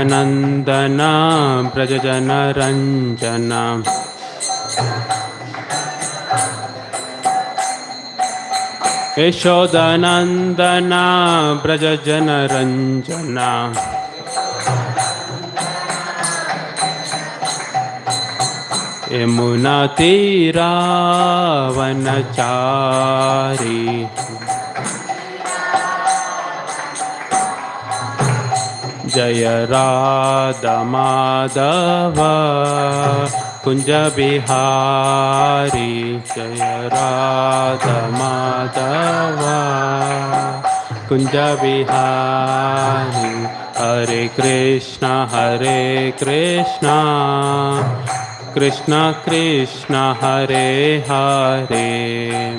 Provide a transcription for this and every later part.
Nandana Brajajana Ranjana Yashodanandana Brajajana Ranjana Yamuna Tira Vanachari Jaya Radha Madhava Kunja Bihari Jaya Radha Madhava Kunja Bihari Hare Krishna Krishna Krishna Hare Hare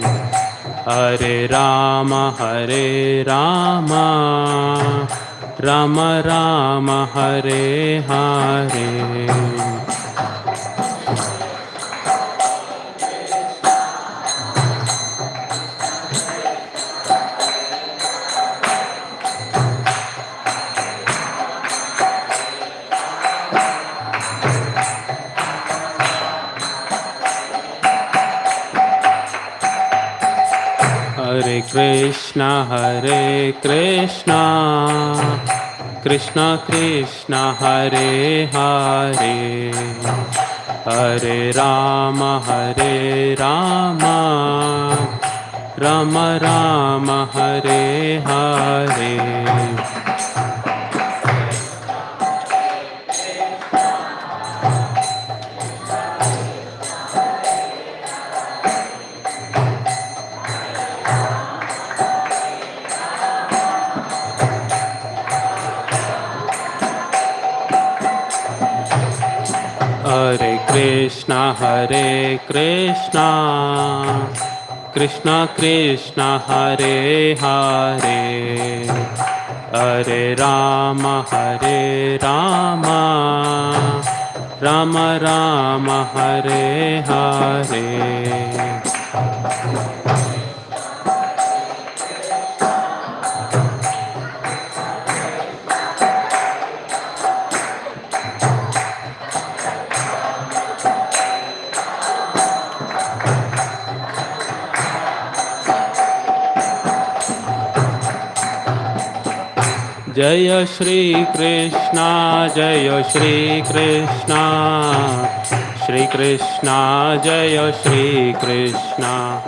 Hare Rama Rama Rama Hare Hare Hare Krishna Krishna Krishna Hare Hare Hare Rama Rama Rama Hare Hare Hare Krishna Krishna Krishna Hare Hare Hare Rama Rama Rama Hare Hare Jaya Shri Krishna Jaya Shri Krishna Shri Krishna Jaya Shri Krishna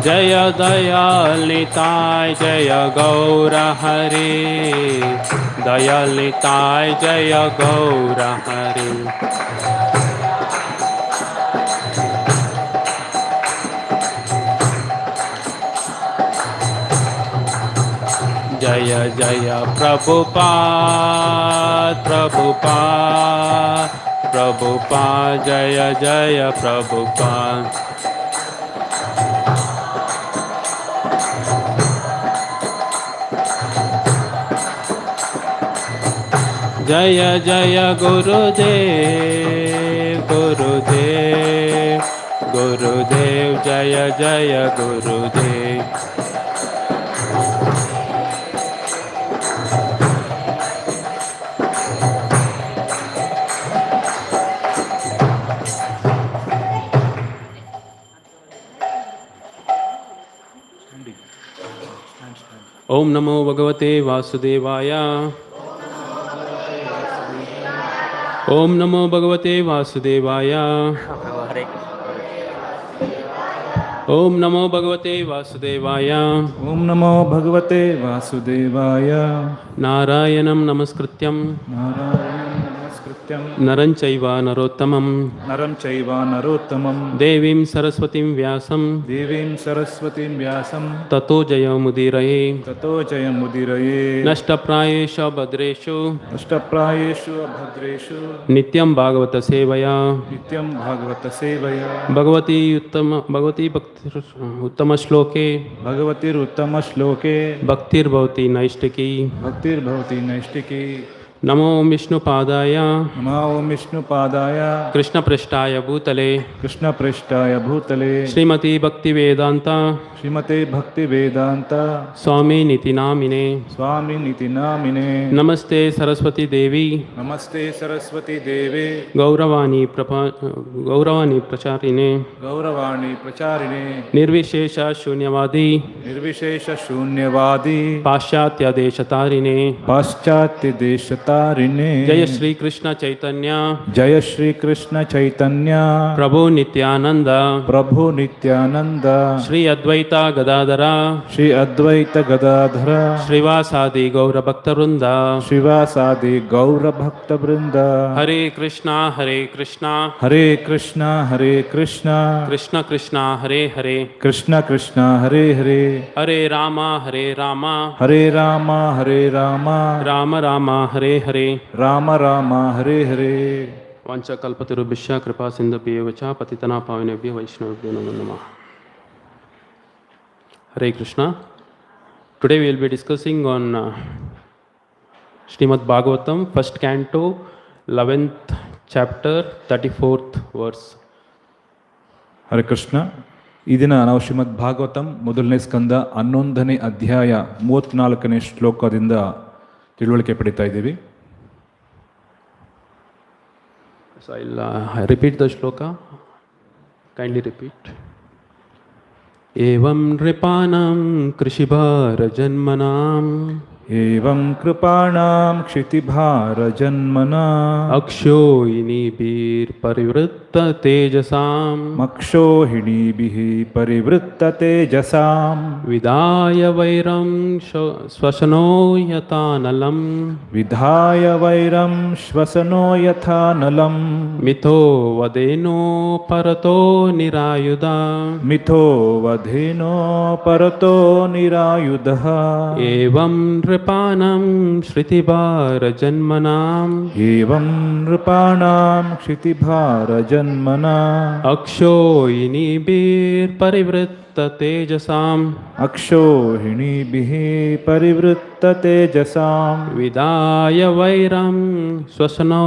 Jaya Dayalitai Jaya Gaura Hari Dayalitai Jaya Gaura Hari Jaya Jaya Prabhupada Jaya Jaya Prabhupada Jaya Jaya Gurudev Jaya Jaya Gurudev Om Namo Bhagavate Vasudevaya Om Namo Bhagavate Vasudevaya Om Namo Bhagavate Vasudevaya Om Namo Bhagavate Vasudevaya Narayanam Namaskrityam Naram Chaiva Narottamam Devim Saraswatim Vyasam Tato Jayamudiraye Nashtaprayesha Bhadreshu Nityam Bhagavata Sevaya Bhagavati Uttama Shloke Bhaktir Bhavati Naishtaki नमो विष्णुपादाय नमः ओं विष्णुपादाय कृष्णपृष्ठाय भूतले कृष्णपृष्ठाय भूतले श्रीमती भक्तिवेदांत श्रीमते भक्तिवेदांत स्वामिनिति नामिने स्वामिनिति नामिने नमस्ते सरस्वती देवी नमस्ते सरस्वती देवे गौरवाणी प्रचारिणे गौरवाणी प्रचारिणे निर्विशेष शून्यवादी निर्विशेष शून्यवादी पाश्चात्य देशतारिणे पाश्चात्य देशतारिणे जय श्री कृष्ण चैतन्य जय श्री कृष्ण चैतन्य प्रभु नित्यानंद प्रभु नित्यानंद श्री अद्वैत गदाधर श्री अद्वैत गदाधर श्रीवासादि गौर भक्तवृंद श्रीवासादि गौर भक्त वृंद हरे कृष्णा हरे कृष्णा हरे कृष्णा कृष्ण कृष्णा हरे हरे कृष्ण कृष्ण हरे हरे हरे राम हरे राम हरे राम हरे राम राम राम हरे हरे राम राम हरे हरे वाञ्छाकल्पतरुभ्यश्च कृपा सिन्धुभ्येव च पतितनां पावनेभ्यो वैष्णवेभ्यो नमो नमः. Hare Krishna. Today we will be discussing on Srimad Bhagavatam, first canto, 11th chapter, 34th verse. Hare Krishna. ಈ ದಿನ ನಾವು ಶ್ರೀಮದ್ ಭಾಗವತಂ ಮೊದಲನೇ ಸ್ಕಂದ 11ನೇ ಅಧ್ಯಾಯ 34ನೇ ಶ್ಲೋಕದಿಂದ ತಿಳುವಳಿಕೆ ಪಡಿತಾ ಇದ್ದೀವಿ. So I'll repeat the shloka. Kindly repeat. एवं नृपाणां कृषिभारजन्मनाम् एवं कृपाणां क्षितिभारजन्मना अक्षोहिणीभिर्परिवृत्ततेजसाम् मक्षोहिणीभिः परिवृत्ततेजसां विधाय वैरं श्वसनो यथानलम् विधाय वैरं श्वसनो यथानलं मिथो वदेनो परतो निरायुधा मिथो वधेनो परतो निरायुधः एवं नृपाणां श्रुतिभारजन्मनाम् एवं नृपाणां क्षितिभारजन्मना अक्षोहिणीभिर्परिवृत्ततेजसाम् अक्षोहिणीभिः परिवृत्ततेजसां विधाय वैरं श्वसनो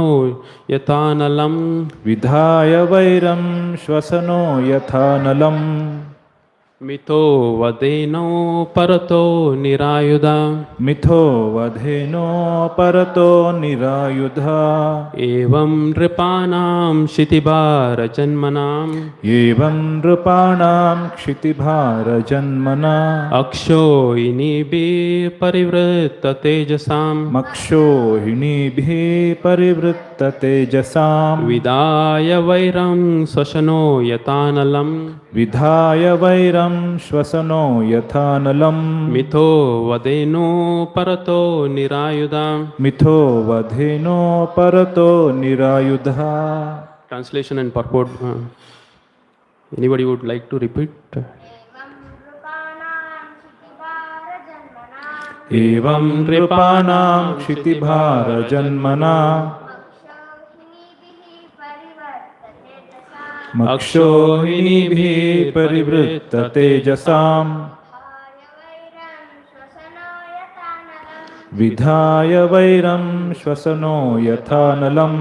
यथानलम् विधाय वैरं श्वसनो यथानलं मिथो वदेनो परतो निरायुधा मिथो वधेनो परतो निरायुधा एवं नृपाणां क्षितिभारजन्मनाम् एवं नृपाणां क्षितिभारजन्मना अक्षोहिणीभिः परिवृत्ततेजसाम् मक्षोहिणीभिः परिवृत्ततेजसां विधाय वैरं श्वसनो यथानलम् विधाय वैरं श्वसनो यथानलं मिथो वदेनो परतो निरायुधा मिथो वधेनो परतो निरायुधा. Translation and purport. Anybody would like to repeat? एवं नृपाणां क्षितिभारजन्मना मक्षोहिणीभिः परिवृत्ततेजसां विधाय वैरं श्वसनो यथानलं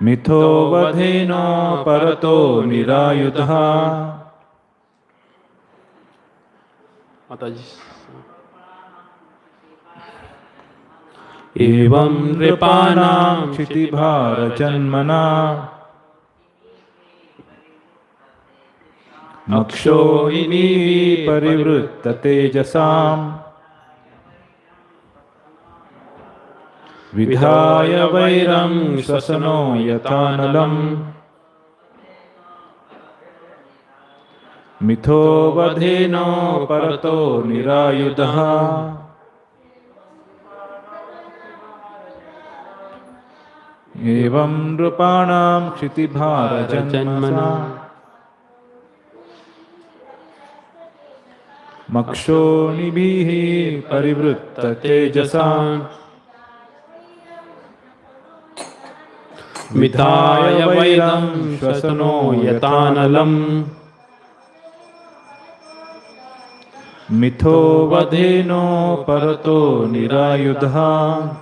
मिथो वधेनो परतो निरायुधः. माताजी. एवं नृपाणां क्षितिभारजन्मना मक्षोहिणीभिः परिवृत्ततेजसां विधाय वैरं श्वसनो यथानलं मिथो वधेनो परतो निरायुधः. एवं नृपाणां क्षितिभारजन्मना मक्षोहिणीभिः परिवृत्ततेजसां मिथाय वैरं श्वसनो यथानलम् मिथो वधेनो परतो निरायुधा.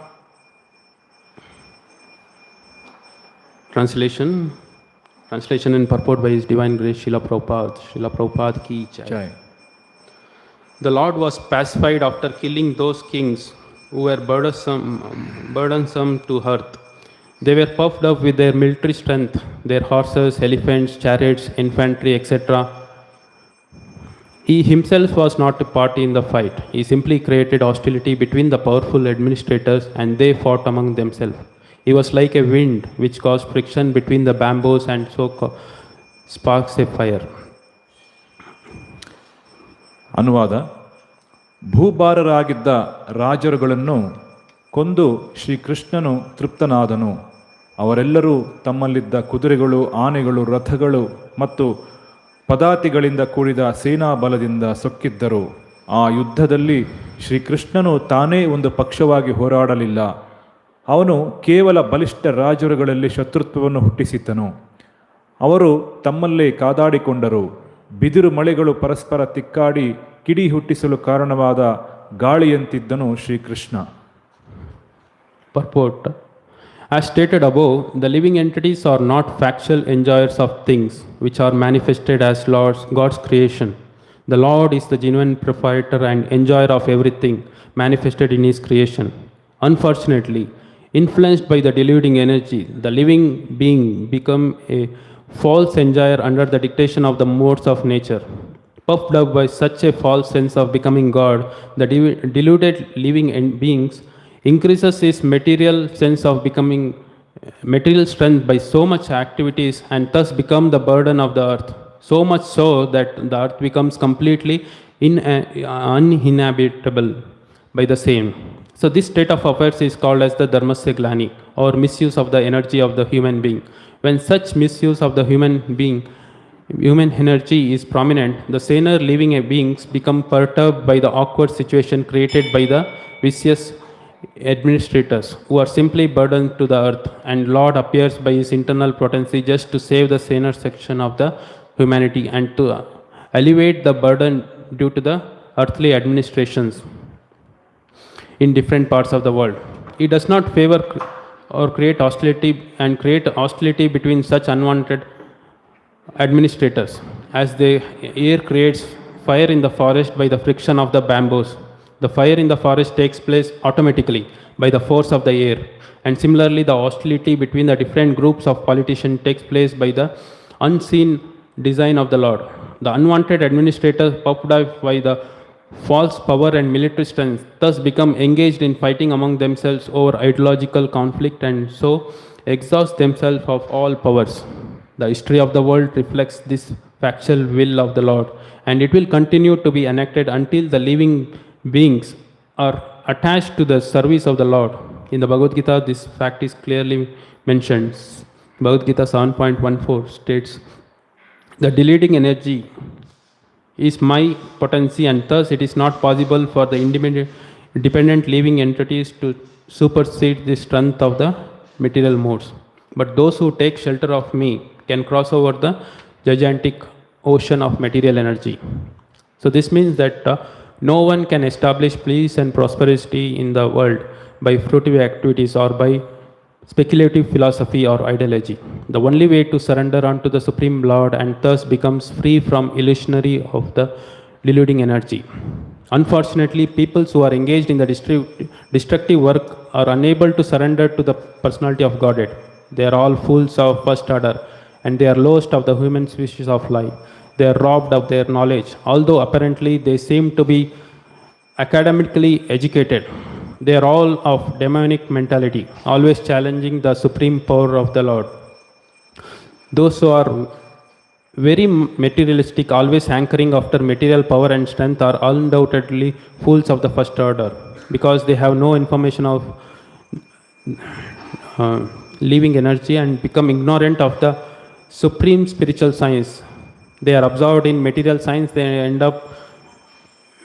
Translation and purport by His Divine Grace Srila Prabhupada. Srila Prabhupada ki jai. Jai. The Lord was pacified after killing those kings who were burdensome to earth. They were puffed up with their military strength, their horses, elephants, chariots, infantry, etc. He himself was not a party in the fight. He simply created hostility between the powerful administrators and they fought among themselves. He was like a wind which caused friction between the bamboos and so sparks a fire. ಅನುವಾದ. ಭೂಭಾರರಾಗಿದ್ದ ರಾಜರುಗಳನ್ನು ಕೊಂದು ಶ್ರೀಕೃಷ್ಣನು ತೃಪ್ತನಾದನು. ಅವರೆಲ್ಲರೂ ತಮ್ಮಲ್ಲಿದ್ದ ಕುದುರೆಗಳು, ಆನೆಗಳು, ರಥಗಳು ಮತ್ತು ಪದಾತಿಗಳಿಂದ ಕೂಡಿದ ಸೇನಾ ಬಲದಿಂದ ಸೊಕ್ಕಿದ್ದರು. ಆ ಯುದ್ಧದಲ್ಲಿ ಶ್ರೀಕೃಷ್ಣನು ತಾನೇ ಒಂದು ಪಕ್ಷವಾಗಿ ಹೋರಾಡಲಿಲ್ಲ. ಅವನು ಕೇವಲ ಬಲಿಷ್ಠ ರಾಜರುಗಳಲ್ಲಿ ಶತ್ರುತ್ವವನ್ನು ಹುಟ್ಟಿಸಿದ್ದನು. ಅವರು ತಮ್ಮಲ್ಲೇ ಕಾದಾಡಿಕೊಂಡರು. ಬಿದಿರು ಮಳೆಗಳು ಪರಸ್ಪರ ತಿಕ್ಕಾಡಿ ಕಿಡಿ ಹುಟ್ಟಿಸಲು ಕಾರಣವಾದ ಗಾಳಿಯಂತಿದ್ದನು Shrikrishna. Purport. As stated above, the living entities are not factual enjoyers of things which are manifested as God's creation. The Lord is the genuine proprietor and enjoyer of everything manifested in His creation. Unfortunately, influenced by the deluding energy, the living being become a false enjoyer under the dictation of the modes of nature. Puffed up by such a false sense of becoming God, the deluded living beings increases his material sense of becoming material strength by so much activities and thus become the burden of the earth. So much so that the earth becomes completely uninhabitable by the same. So this state of affairs is called as the dharmasya glani, or misuse of the energy of the human being. When such misuse of the human energy is prominent, the saner living beings become perturbed by the awkward situation created by the vicious administrators who are simply burdened to the earth, and Lord appears by His internal potency just to save the saner section of the humanity and to alleviate the burden due to the earthly administrations in different parts of the world. He does not favor or create hostility between such unwanted administrators, as the air creates fire in the forest by the friction of the bamboos. The fire in the forest takes place automatically by the force of the air, and similarly the hostility between the different groups of politicians takes place by the unseen design of the Lord. The unwanted administrators, puffed up by the false power and military strength, thus become engaged in fighting among themselves over ideological conflict and so exhaust themselves of all powers. The history of the world reflects this factual will of the Lord, and it will continue to be enacted until the living beings are attached to the service of the Lord. In the Bhagavad Gita, this fact is clearly mentioned. Bhagavad Gita 7.14 states, "The deluding energy is my potency, and thus it is not possible for the independent living entities to supersede the strength of the material modes. But those who take shelter of me can cross over the gigantic ocean of material energy." So this means that no one can establish peace and prosperity in the world by fruitive activities or by speculative philosophy or ideology. The only way to surrender unto the Supreme Lord and thus becomes free from illusionary of the deluding energy. Unfortunately, people who are engaged in the destructive work are unable to surrender to the personality of Godhead. They are all fools of first order, and they are lowest of the human species of life. They are robbed of their knowledge, although apparently they seem to be academically educated. They are all of demonic mentality, always challenging the supreme power of the Lord. Those who are very materialistic, always hankering after material power and strength, are undoubtedly fools of the first order, because they have no information of living energy and become ignorant of the supreme spiritual science. They are absorbed in material science. They end up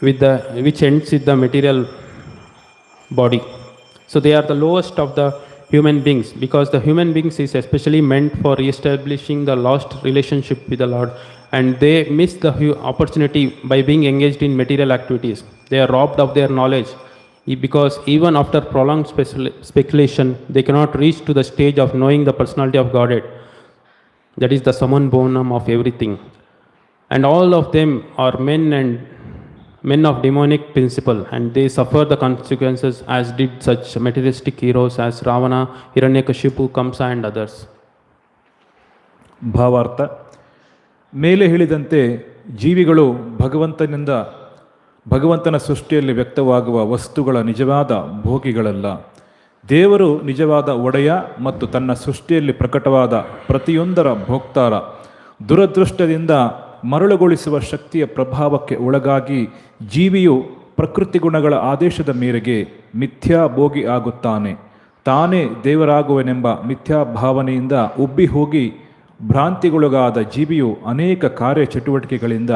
with which ends with the material body. So they are the lowest of the human beings, because the human beings is especially meant for re-establishing the lost relationship with the Lord and they miss the opportunity by being engaged in material activities. They are robbed of their knowledge because even after prolonged speculation, they cannot reach to the stage of knowing the personality of Godhead. That is the summum bonum of everything. And all of them are men of demonic principle, and they suffer the consequences as did such materialistic heroes as Ravana, Hiranyakashipu, Kamsa and others. ಭಾವಾರ್ಥ: ಮೇಲೆ ಹೇಳಿದಂತೆ ಜೀವಿಗಳು ಭಗವಂತನ ಸೃಷ್ಟಿಯಲ್ಲಿ ವ್ಯಕ್ತವಾಗುವ ವಸ್ತುಗಳ ನಿಜವಾದ ಭೋಗಿಗಳಲ್ಲ. ದೇವರು ನಿಜವಾದ ಒಡೆಯ ಮತ್ತು ತನ್ನ ಸೃಷ್ಟಿಯಲ್ಲಿ ಪ್ರಕಟವಾದ ಪ್ರತಿಯೊಂದರ ಭೋಕ್ತಾರ. ದುರದೃಷ್ಟದಿಂದ ಮರಳುಗೊಳಿಸುವ ಶಕ್ತಿಯ ಪ್ರಭಾವಕ್ಕೆ ಒಳಗಾಗಿ ಜೀವಿಯು ಪ್ರಕೃತಿ ಗುಣಗಳ ಆದೇಶದ ಮೇರೆಗೆ ಮಿಥ್ಯಾ ಭೋಗಿ ಆಗುತ್ತಾನೆ. ತಾನೇ ದೇವರಾಗುವನೆಂಬ ಮಿಥ್ಯಾ ಭಾವನೆಯಿಂದ ಉಬ್ಬಿ ಹೋಗಿ ಭ್ರಾಂತಿಗೊಳಗಾದ ಜೀವಿಯು ಅನೇಕ ಕಾರ್ಯಚಟುವಟಿಕೆಗಳಿಂದ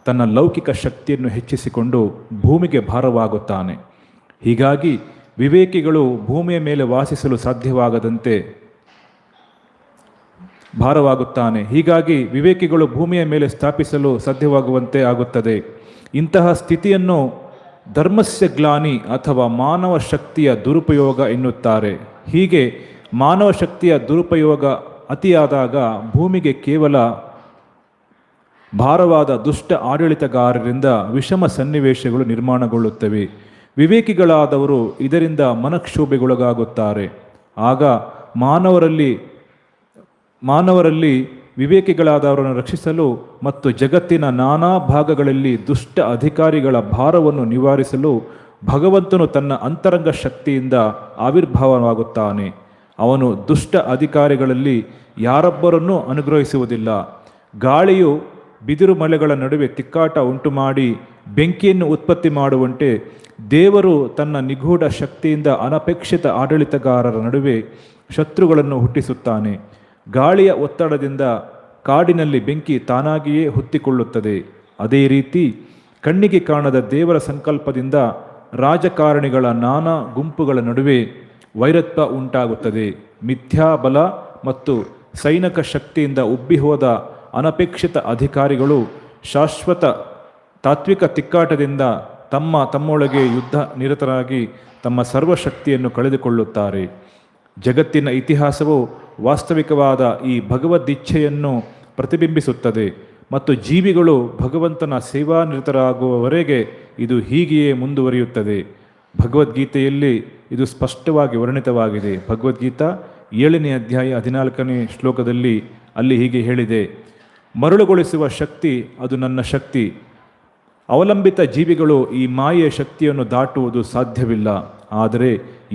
ತನ್ನ ಲೌಕಿಕ ಶಕ್ತಿಯನ್ನು ಹೆಚ್ಚಿಸಿಕೊಂಡು ಭೂಮಿಗೆ ಭಾರವಾಗುತ್ತಾನೆ. ಹೀಗಾಗಿ ವಿವೇಕಿಗಳು ಭೂಮಿಯ ಮೇಲೆ ವಾಸಿಸಲು ಸಾಧ್ಯವಾಗದಂತೆ ಹೀಗಾಗಿ ವಿವೇಕಿಗಳು ಭೂಮಿಯ ಮೇಲೆ ಸ್ಥಾಪಿಸಲು ಸಾಧ್ಯವಾಗುವಂತೆ ಆಗುತ್ತದೆ. ಇಂತಹ ಸ್ಥಿತಿಯನ್ನು ಧರ್ಮಸ್ಯ ಗ್ಲಾನಿ ಅಥವಾ ಮಾನವ ಶಕ್ತಿಯ ದುರುಪಯೋಗ ಎನ್ನುತ್ತಾರೆ. ಹೀಗೆ ಮಾನವ ಶಕ್ತಿಯ ದುರುಪಯೋಗ ಅತಿಯಾದಾಗ ಭೂಮಿಗೆ ಕೇವಲ ಭಾರವಾದ ದುಷ್ಟ ಆಡಳಿತಗಾರರಿಂದ ವಿಷಮ ಸನ್ನಿವೇಶಗಳು ನಿರ್ಮಾಣಗೊಳ್ಳುತ್ತವೆ. ವಿವೇಕಿಗಳಾದವರು ಇದರಿಂದ ಮನಕ್ಷೋಭೆಗೊಳಗಾಗುತ್ತಾರೆ. ಆಗ ಮಾನವರಲ್ಲಿ ವಿವೇಕಿಗಳಾದವರನ್ನು ರಕ್ಷಿಸಲು ಮತ್ತು ಜಗತ್ತಿನ ನಾನಾ ಭಾಗಗಳಲ್ಲಿ ದುಷ್ಟ ಅಧಿಕಾರಿಗಳ ಭಾರವನ್ನು ನಿವಾರಿಸಲು ಭಗವಂತನು ತನ್ನ ಅಂತರಂಗ ಶಕ್ತಿಯಿಂದ ಆವಿರ್ಭಾವವಾಗುತ್ತಾನೆ. ಅವನು ದುಷ್ಟ ಅಧಿಕಾರಿಗಳಲ್ಲಿ ಯಾರೊಬ್ಬರನ್ನೂ ಅನುಗ್ರಹಿಸುವುದಿಲ್ಲ. ಗಾಳಿಯು ಬಿದಿರು ಮಲೆಗಳ ನಡುವೆ ತಿಕ್ಕಾಟ ಉಂಟು ಮಾಡಿ ಬೆಂಕಿಯನ್ನು ಉತ್ಪತ್ತಿ ಮಾಡುವಂತೆ ದೇವರು ತನ್ನ ನಿಗೂಢ ಶಕ್ತಿಯಿಂದ ಅನಪೇಕ್ಷಿತ ಆಡಳಿತಗಾರರ ನಡುವೆ ಶತ್ರುಗಳನ್ನು ಹುಟ್ಟಿಸುತ್ತಾನೆ. ಗಾಳಿಯ ಒತ್ತಡದಿಂದ ಕಾಡಿನಲ್ಲಿ ಬೆಂಕಿ ತಾನಾಗಿಯೇ ಹೊತ್ತಿಕೊಳ್ಳುತ್ತದೆ. ಅದೇ ರೀತಿ ಕಣ್ಣಿಗೆ ಕಾಣದ ದೇವರ ಸಂಕಲ್ಪದಿಂದ ರಾಜಕಾರಣಿಗಳ ನಾನಾ ಗುಂಪುಗಳ ನಡುವೆ ವೈರತ್ವ ಉಂಟಾಗುತ್ತದೆ. ಮಿಥ್ಯಾಬಲ ಮತ್ತು ಸೈನಿಕ ಶಕ್ತಿಯಿಂದ ಉಬ್ಬಿಹೋದ ಅನಪೇಕ್ಷಿತ ಅಧಿಕಾರಿಗಳು ಶಾಶ್ವತ ತಾತ್ವಿಕ ತಿಕ್ಕಾಟದಿಂದ ತಮ್ಮೊಳಗೆ ಯುದ್ಧ ನಿರತರಾಗಿ ತಮ್ಮ ಸರ್ವಶಕ್ತಿಯನ್ನು ಕಳೆದುಕೊಳ್ಳುತ್ತಾರೆ. ಜಗತ್ತಿನ ಇತಿಹಾಸವು ವಾಸ್ತವಿಕವಾದ ಈ ಭಗವದ್ದಿಚ್ಛೆಯನ್ನು ಪ್ರತಿಬಿಂಬಿಸುತ್ತದೆ ಮತ್ತು ಜೀವಿಗಳು ಭಗವಂತನ ಸೇವಾನಿರತರಾಗುವವರೆಗೆ ಇದು ಹೀಗೆಯೇ ಮುಂದುವರಿಯುತ್ತದೆ. ಭಗವದ್ಗೀತೆಯಲ್ಲಿ ಇದು ಸ್ಪಷ್ಟವಾಗಿ ವರ್ಣಿತವಾಗಿದೆ. ಭಗವದ್ಗೀತಾ 7ನೇ ಅಧ್ಯಾಯ 14ನೇ ಶ್ಲೋಕದಲ್ಲಿ ಅಲ್ಲಿ ಹೀಗೆ ಹೇಳಿದೆ: ಮರಳುಗೊಳಿಸುವ ಶಕ್ತಿ ಅದು ನನ್ನ ಶಕ್ತಿ. ಅವಲಂಬಿತ ಜೀವಿಗಳು ಈ ಮಾಯೆಯ ಶಕ್ತಿಯನ್ನು ದಾಟುವುದು ಸಾಧ್ಯವಿಲ್ಲ. ಆದರೆ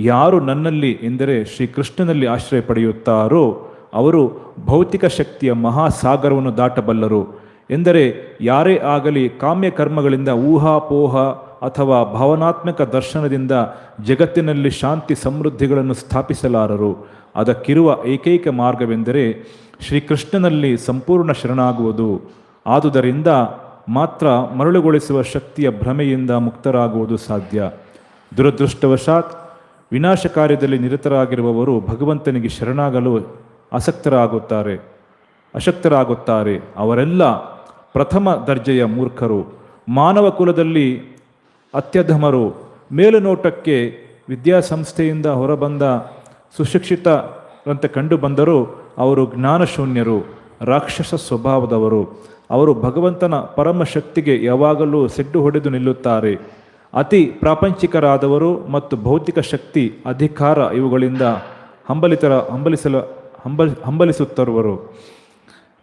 ಯಾರು ನನ್ನಲ್ಲಿ ಎಂದರೆ ಶ್ರೀಕೃಷ್ಣನಲ್ಲಿ ಆಶ್ರಯ ಪಡೆಯುತ್ತಾರೋ ಅವರು ಭೌತಿಕ ಶಕ್ತಿಯ ಮಹಾಸಾಗರವನ್ನು ದಾಟಬಲ್ಲರು. ಎಂದರೆ ಯಾರೇ ಆಗಲಿ ಕಾಮ್ಯ ಕರ್ಮಗಳಿಂದ ಊಹಾಪೋಹ ಅಥವಾ ಭಾವನಾತ್ಮಕ ದರ್ಶನದಿಂದ ಜಗತ್ತಿನಲ್ಲಿ ಶಾಂತಿ ಸಮೃದ್ಧಿಗಳನ್ನು ಸ್ಥಾಪಿಸಲಾರರು. ಅದಕ್ಕಿರುವ ಏಕೈಕ ಮಾರ್ಗವೆಂದರೆ ಶ್ರೀಕೃಷ್ಣನಲ್ಲಿ ಸಂಪೂರ್ಣ ಶರಣಾಗುವುದು. ಆದುದರಿಂದ ಮಾತ್ರ ಮರಳುಗೊಳಿಸುವ ಶಕ್ತಿಯ ಭ್ರಮೆಯಿಂದ ಮುಕ್ತರಾಗುವುದು ಸಾಧ್ಯ. ದುರದೃಷ್ಟವಶಾತ್ ವಿನಾಶ ಕಾರ್ಯದಲ್ಲಿ ನಿರತರಾಗಿರುವವರು ಭಗವಂತನಿಗೆ ಶರಣಾಗಲು ಅಶಕ್ತರಾಗುತ್ತಾರೆ. ಅವರೆಲ್ಲ ಪ್ರಥಮ ದರ್ಜೆಯ ಮೂರ್ಖರು, ಮಾನವ ಕುಲದಲ್ಲಿ ಅತ್ಯಧಮರು. ಮೇಲುನೋಟಕ್ಕೆ ವಿದ್ಯಾಸಂಸ್ಥೆಯಿಂದ ಹೊರಬಂದ ಸುಶಿಕ್ಷಿತರಂತೆ ಕಂಡುಬಂದರೂ ಅವರು ಜ್ಞಾನಶೂನ್ಯರು, ರಾಕ್ಷಸ ಸ್ವಭಾವದವರು. ಅವರು ಭಗವಂತನ ಪರಮ ಶಕ್ತಿಗೆ ಯಾವಾಗಲೂ ಸೆಡ್ಡು ಹೊಡೆದು ನಿಲ್ಲುತ್ತಾರೆ. ಅತಿ ಪ್ರಾಪಂಚಿಕರಾದವರು ಮತ್ತು ಭೌತಿಕ ಶಕ್ತಿ, ಅಧಿಕಾರ ಇವುಗಳಿಂದ ಹಂಬಲಿಸುತ್ತಿರುವರು.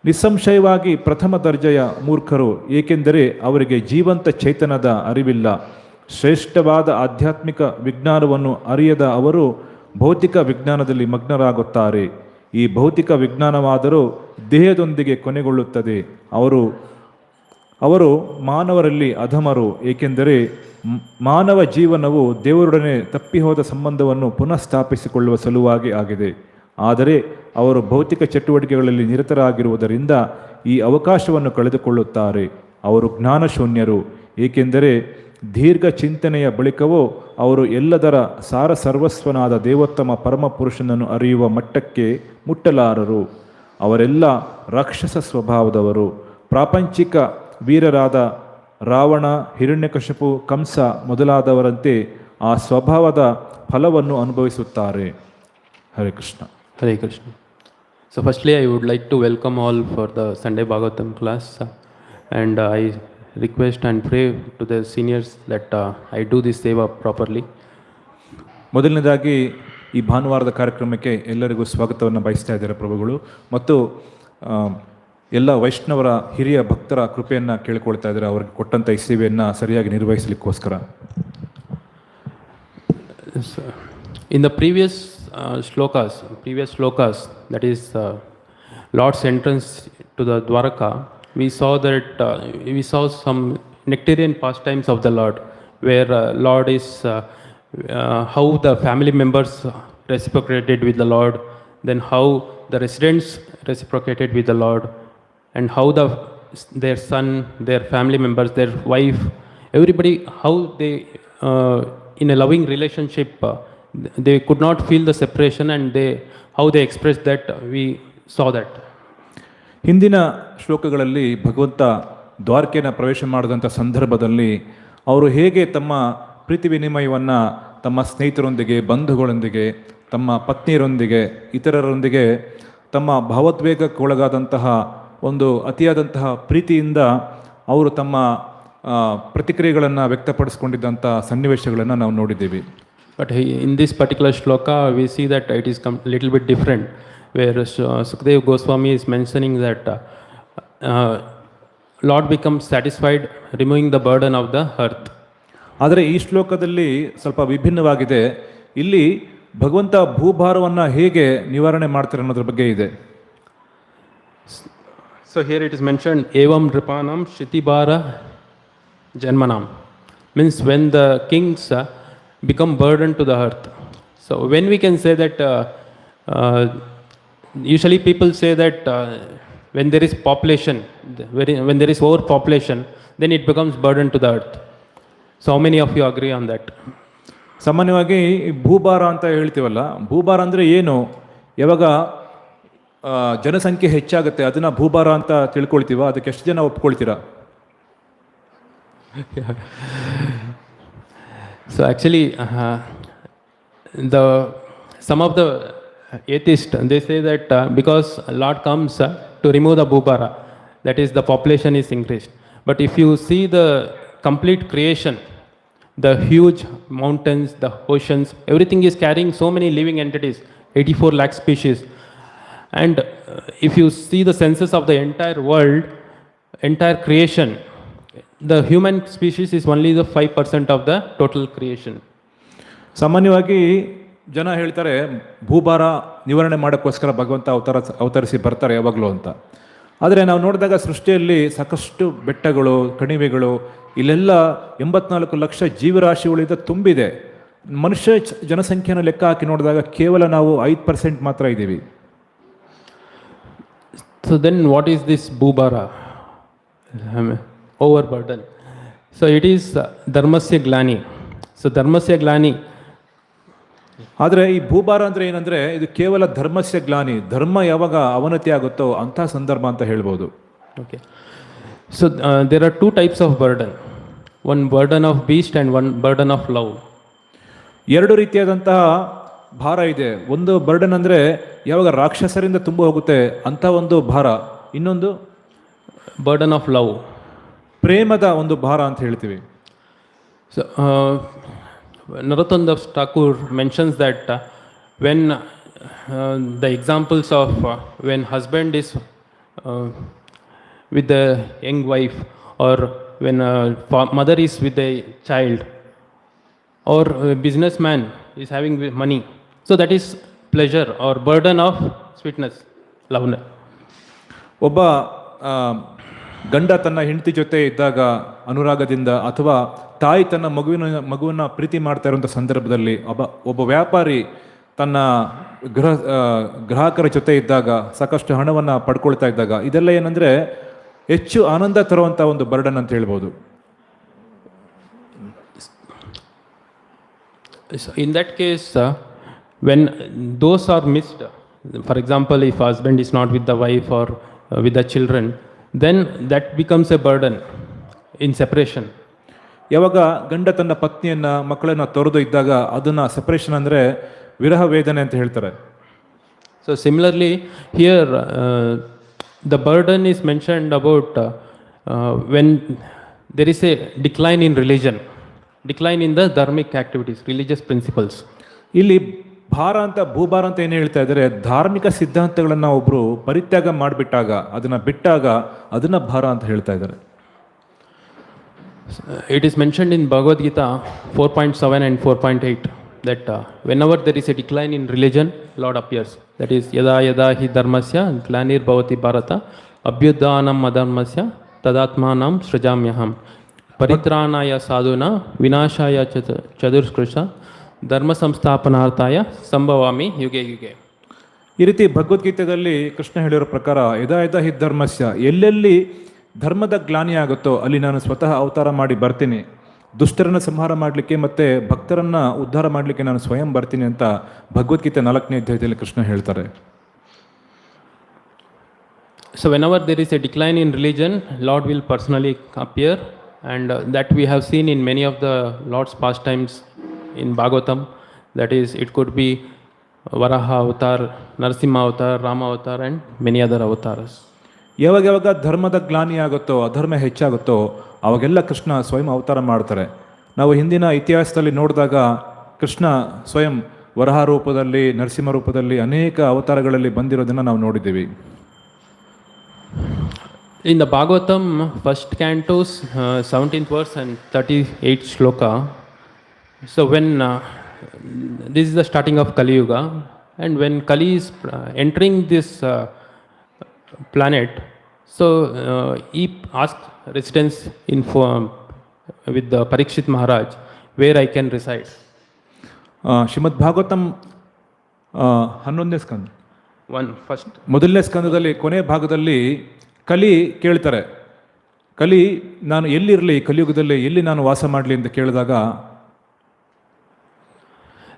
ನಿಸ್ಸಂಶಯವಾಗಿ ಪ್ರಥಮ ದರ್ಜೆಯ ಮೂರ್ಖರು, ಏಕೆಂದರೆ ಅವರಿಗೆ ಜೀವಂತ ಚೈತನ್ಯದ ಅರಿವಿಲ್ಲ. ಶ್ರೇಷ್ಠವಾದ ಆಧ್ಯಾತ್ಮಿಕ ವಿಜ್ಞಾನವನ್ನು ಅರಿಯದ ಅವರು ಭೌತಿಕ ವಿಜ್ಞಾನದಲ್ಲಿ ಮಗ್ನರಾಗುತ್ತಾರೆ. ಈ ಭೌತಿಕ ವಿಜ್ಞಾನವಾದರೂ ದೇಹದೊಂದಿಗೆ ಕೊನೆಗೊಳ್ಳುತ್ತದೆ. ಅವರು ಮಾನವರಲ್ಲಿ ಅಧಮರು, ಏಕೆಂದರೆ ಮಾನವ ಜೀವನವು ದೇವರೊಡನೆ ತಪ್ಪಿಹೋದ ಸಂಬಂಧವನ್ನು ಪುನಃ ಸ್ಥಾಪಿಸಿಕೊಳ್ಳುವ ಸಲುವಾಗಿ ಆಗಿದೆ. ಆದರೆ ಅವರು ಭೌತಿಕ ಚಟುವಟಿಕೆಗಳಲ್ಲಿ ನಿರತರಾಗಿರುವುದರಿಂದ ಈ ಅವಕಾಶವನ್ನು ಕಳೆದುಕೊಳ್ಳುತ್ತಾರೆ. ಅವರು ಜ್ಞಾನಶೂನ್ಯರು, ಏಕೆಂದರೆ ದೀರ್ಘ ಚಿಂತನೆಯ ಬಳಿಕವೂ ಅವರು ಎಲ್ಲದರ ಸರ್ವಸ್ವನಾದ ದೇವೋತ್ತಮ ಪರಮಪುರುಷನನ್ನು ಅರಿಯುವ ಮಟ್ಟಕ್ಕೆ ಮುಟ್ಟಲಾರರು. ಅವರೆಲ್ಲ ರಾಕ್ಷಸ ಸ್ವಭಾವದವರು. ಪ್ರಾಪಂಚಿಕ ವೀರರಾದ ರಾವಣ, ಹಿರಣ್ಯಕಶಿಪು, ಕಂಸ ಮೊದಲಾದವರಂತೆ ಆ ಸ್ವಭಾವದ ಫಲವನ್ನು ಅನುಭವಿಸುತ್ತಾರೆ. Hare Krishna. Hare Krishna. So firstly, I would like to welcome all for the Sunday Bhagavatam class, and I request and pray to the seniors that I do this seva properly. ಮೊದಲನೇದಾಗಿ ಈ ಭಾನುವಾರದ ಕಾರ್ಯಕ್ರಮಕ್ಕೆ ಎಲ್ಲರಿಗೂ ಸ್ವಾಗತವನ್ನು ಬಯಸ್ತಾ ಇದ್ದಾರೆ ಪ್ರಭುಗಳು, ಮತ್ತು ಎಲ್ಲ ವೈಷ್ಣವರ ಹಿರಿಯ ಭಕ್ತರ ಕೃಪೆಯನ್ನು ಕೇಳಿಕೊಳ್ತಾ ಇದ್ದಾರೆ ಅವ್ರಿಗೆ ಕೊಟ್ಟಂಥ ಈ ಸೇವೆಯನ್ನು ಸರಿಯಾಗಿ ನಿರ್ವಹಿಸಲಿಕ್ಕೋಸ್ಕರ. In the previous shlokas, that is Lord's entrance to the Dwaraka, we saw some nectarian pastimes of the Lord, where Lord is how the family members reciprocated with the Lord, then how the residents reciprocated with the Lord, and how their son, their family members, their wife, everybody, how they in a loving relationship they could not feel the separation, and how they expressed that, we saw that. ಹಿಂದಿನ ಶ್ಲೋಕಗಳಲ್ಲಿ ಭಗವಂತ ದ್ವಾರಕೆಯನ್ನು ಪ್ರವೇಶ ಮಾಡಿದಂಥ ಸಂದರ್ಭದಲ್ಲಿ ಅವರು ಹೇಗೆ ತಮ್ಮ ಪ್ರೀತಿ ವಿನಿಮಯವನ್ನು ತಮ್ಮ ಸ್ನೇಹಿತರೊಂದಿಗೆ, ಬಂಧುಗಳೊಂದಿಗೆ, ತಮ್ಮ ಪತ್ನಿಯರೊಂದಿಗೆ, ಇತರರೊಂದಿಗೆ ತಮ್ಮ ಭಾವೋದ್ವೇಗಕ್ಕೊಳಗಾದಂತಹ ಒಂದು ಅತಿಯಾದಂತಹ ಪ್ರೀತಿಯಿಂದ ಅವರು ತಮ್ಮ ಪ್ರತಿಕ್ರಿಯೆಗಳನ್ನು ವ್ಯಕ್ತಪಡಿಸ್ಕೊಂಡಿದ್ದಂಥ ಸನ್ನಿವೇಶಗಳನ್ನು ನಾವು ನೋಡಿದ್ದೀವಿ. But in this particular shloka, we see that it is little bit different, where Sukadeva Goswami is mentioning that Lord becomes satisfied removing the burden of the earth. ಆದರೆ ಈ ಶ್ಲೋಕದಲ್ಲಿ ಸ್ವಲ್ಪ ವಿಭಿನ್ನವಾಗಿದೆ. ಇಲ್ಲಿ ಭಗವಂತ ಭೂಭಾರವನ್ನು ಹೇಗೆ ನಿವಾರಣೆ ಮಾಡ್ತಾರೆ ಅನ್ನೋದ್ರ ಬಗ್ಗೆ ಇದೆ. So here it is mentioned, evam nripanam shitibara janmanam, means when the kings become burden to the earth. So when we can say that, usually people say that when there is population, when there is overpopulation, then it becomes burden to the earth. So how many of you agree on that? ಸಾಮಾನ್ಯವಾಗಿ ಭೂಭಾರ ಅಂತ ಹೇಳ್ತೀವಲ್ಲ, ಭೂಭಾರ ಅಂದರೆ ಏನು? ಯಾವಾಗ ಜನಸಂಖ್ಯೆ ಹೆಚ್ಚಾಗುತ್ತೆ ಅದನ್ನು ಭೂಭಾರ ಅಂತ ತಿಳ್ಕೊಳ್ತೀವ, ಅದಕ್ಕೆ ಎಷ್ಟು ಜನ ಒಪ್ಕೊಳ್ತೀರಾ? So actually, some of the atheists, they say that because Lord comes to remove the bhubara, that is the population is increased. But if you see the complete creation, the huge mountains, the oceans, everything is carrying so many living entities, 84 lakh species. And if you see the census of the entire world, entire creation, the human species is only the 5% of the total creation. ಸಾಮಾನ್ಯವಾಗಿ ಜನ ಹೇಳ್ತಾರೆ ಭೂಭಾರ ನಿವಾರಣೆ ಮಾಡೋಕ್ಕೋಸ್ಕರ ಭಗವಂತ ಅವತರಿಸಿ ಬರ್ತಾರೆ ಯಾವಾಗಲೂ ಅಂತ. ಆದರೆ ನಾವು ನೋಡಿದಾಗ ಸೃಷ್ಟಿಯಲ್ಲಿ ಸಾಕಷ್ಟು ಬೆಟ್ಟಗಳು, ಕಣಿವೆಗಳು, ಇಲ್ಲೆಲ್ಲ 84 ಲಕ್ಷ ಜೀವರಾಶಿಗಳಿಂದ ತುಂಬಿದೆ. ಮನುಷ್ಯ ಜನಸಂಖ್ಯೆಯನ್ನು ಲೆಕ್ಕ ಹಾಕಿ ನೋಡಿದಾಗ ಕೇವಲ ನಾವು 5% ಮಾತ್ರ ಇದ್ದೀವಿ. So then what is this bhubara? Overburden. So it is dharmasya glani. So dharmasya glani. ಆದರೆ ಈ ಭೂಭಾರ ಅಂದರೆ ಏನಂದರೆ ಇದು ಕೇವಲ ಧರ್ಮಸ್ಯ ಗ್ಲಾನಿ, ಧರ್ಮ ಯಾವಾಗ ಅವನತಿ ಆಗುತ್ತೋ ಅಂಥ ಸಂದರ್ಭ ಅಂತ ಹೇಳ್ಬೋದು. Okay. So there are two types of burden. One burden of beast and one burden of love. ಎರಡು ರೀತಿಯಾದಂತಹ ಭಾರ ಇದೆ. ಒಂದು ಬರ್ಡನ್ ಅಂದರೆ ಯಾವಾಗ ರಾಕ್ಷಸರಿಂದ ತುಂಬ ಹೋಗುತ್ತೆ ಅಂಥ ಒಂದು ಭಾರ, ಇನ್ನೊಂದು burden of love, ಪ್ರೇಮದ ಒಂದು ಭಾರ ಅಂತ ಹೇಳ್ತೀವಿ. So Narottam Das Thakur mentions that when the examples of when husband is with the young wife, or when mother is with the child, or a businessman is having money, so that is pleasure or burden of sweetness, love. ಒಬ್ಬ ಗಂಡ ತನ್ನ ಹೆಂಡತಿ ಜೊತೆ ಇದ್ದಾಗ ಅನುರಾಗದಿಂದ, ಅಥವಾ ತಾಯಿ ತನ್ನ ಮಗುವನ್ನು ಪ್ರೀತಿ ಮಾಡ್ತಾ ಇರುವಂಥ ಸಂದರ್ಭದಲ್ಲಿ, ಒಬ್ಬ ವ್ಯಾಪಾರಿ ತನ್ನ ಗ್ರಾಹಕರ ಜೊತೆ ಇದ್ದಾಗ, ಸಾಕಷ್ಟು ಹಣವನ್ನು ಪಡ್ಕೊಳ್ತಾ ಇದ್ದಾಗ, ಇದೆಲ್ಲ ಏನಂದರೆ ಹೆಚ್ಚು ಆನಂದ ತರುವಂಥ ಒಂದು ಬರ್ಡನ್ ಅಂತ ಹೇಳ್ಬೋದು. In that case, when those are missed, for example, if husband is not with the wife or with the children, then that becomes a burden in separation. ಯಾವಾಗ ಗಂಡ ತನ್ನ ಪತ್ನಿಯನ್ನ ಮಕ್ಕಳನ್ನ ತೊರೆದು ಇದ್ದಾಗ ಅದನ್ನ ಸೆಪರೇಷನ್ ಅಂದರೆ ವಿರಹ ವೇದನೆ ಅಂತ ಹೇಳ್ತಾರೆ. So similarly here the burden is mentioned about when there is a decline in religion, decline in the dharmic activities, religious principles. ಇಲ್ಲಿ ಭಾರ ಅಂತ ಭೂಭಾರ ಅಂತ ಏನು ಹೇಳ್ತಾ ಇದ್ದಾರೆ, ಧಾರ್ಮಿಕ ಸಿದ್ಧಾಂತಗಳನ್ನು ಒಬ್ಬರು ಪರಿತ್ಯಾಗ ಮಾಡಿಬಿಟ್ಟಾಗ ಅದನ್ನು ಬಿಟ್ಟಾಗ ಅದನ್ನು ಭಾರ ಅಂತ ಹೇಳ್ತಾ ಇದ್ದಾರೆ. It is mentioned in Bhagavad Gita 4.7 and 4.8 that whenever there is a decline in religion, Lord appears. That is yada yada hi dharmasya glanir bhavati bharata abhyudhanam adharmasya tadatmanam srijamyaham paritranaya sadhuna vinashaya chadurskrusha ಧರ್ಮ ಸಂಸ್ಥಾಪನಾರ್ಥಾಯ ಸಂಭವಾಮಿ ಯುಗೆ ಯುಗೆ. ಈ ರೀತಿ ಭಗವದ್ಗೀತೆಯಲ್ಲಿ ಕೃಷ್ಣ ಹೇಳಿರೋ ಪ್ರಕಾರ ಯದಾ ಯದಾ ಹಿ ಧರ್ಮಸ್ಯ, ಎಲ್ಲೆಲ್ಲಿ ಧರ್ಮದ ಗ್ಲಾನಿ ಆಗುತ್ತೋ ಅಲ್ಲಿ ನಾನು ಸ್ವತಃ ಅವತಾರ ಮಾಡಿ ಬರ್ತೀನಿ, ದುಷ್ಟರನ್ನು ಸಂಹಾರ ಮಾಡಲಿಕ್ಕೆ ಮತ್ತು ಭಕ್ತರನ್ನು ಉದ್ಧಾರ ಮಾಡಲಿಕ್ಕೆ ನಾನು ಸ್ವಯಂ ಬರ್ತೀನಿ ಅಂತ ಭಗವದ್ಗೀತೆ 4ನೇ ಅಧ್ಯಾಯದಲ್ಲಿ ಕೃಷ್ಣ ಹೇಳ್ತಾರೆ. So whenever there is a decline in religion, Lord will personally appear, and that we have seen in many of the Lord's pastimes in Bhagavatam. That is, it could be Varaha avatar, Narasimha avatar, Rama avatar and many other avatars. ಯಾವಾಗ ಯಾವಾಗ ಧರ್ಮದ ಗ್ಲಾನಿ ಆಗುತ್ತೋ, ಅಧರ್ಮ ಹೆಚ್ಚಾಗುತ್ತೋ ಅವಾಗೆಲ್ಲ ಕೃಷ್ಣ ಸ್ವಯಂ ಅವತಾರ ಮಾಡ್ತಾರೆ. ನಾವು ಹಿಂದಿನ ಇತಿಹಾಸದಲ್ಲಿ ನೋಡಿದಾಗ ಕೃಷ್ಣ ಸ್ವಯಂ ವರಹ ರೂಪದಲ್ಲಿ, ನರಸಿಂಹ ರೂಪದಲ್ಲಿ ಅನೇಕ ಅವತಾರಗಳಲ್ಲಿ ಬಂದಿರೋದನ್ನು ನಾವು ನೋಡಿದ್ದೀವಿ. In the Bhagavatam, first cantos, 17th verse and 38th shloka, so when this is the starting of Kali Yuga, and when Kali is entering this planet, so he asked residence in with the Parikshit Maharaj where I can reside. Shrimad Bhagavatam 11ನೇ Skanda first ಮೊದಲನೇ ಸ್ಕಂದದಲ್ಲಿ ಕೊನೆ ಭಾಗದಲ್ಲಿ ಕಲಿ ಕೇಳ್ತಾರೆ, ಕಲಿ ನಾನು ಎಲ್ಲಿರಲಿ, ಕಲಿಯುಗದಲ್ಲಿ ಎಲ್ಲಿ ನಾನು ವಾಸ ಮಾಡಲಿ ಅಂತ ಕೇಳಿದಾಗ,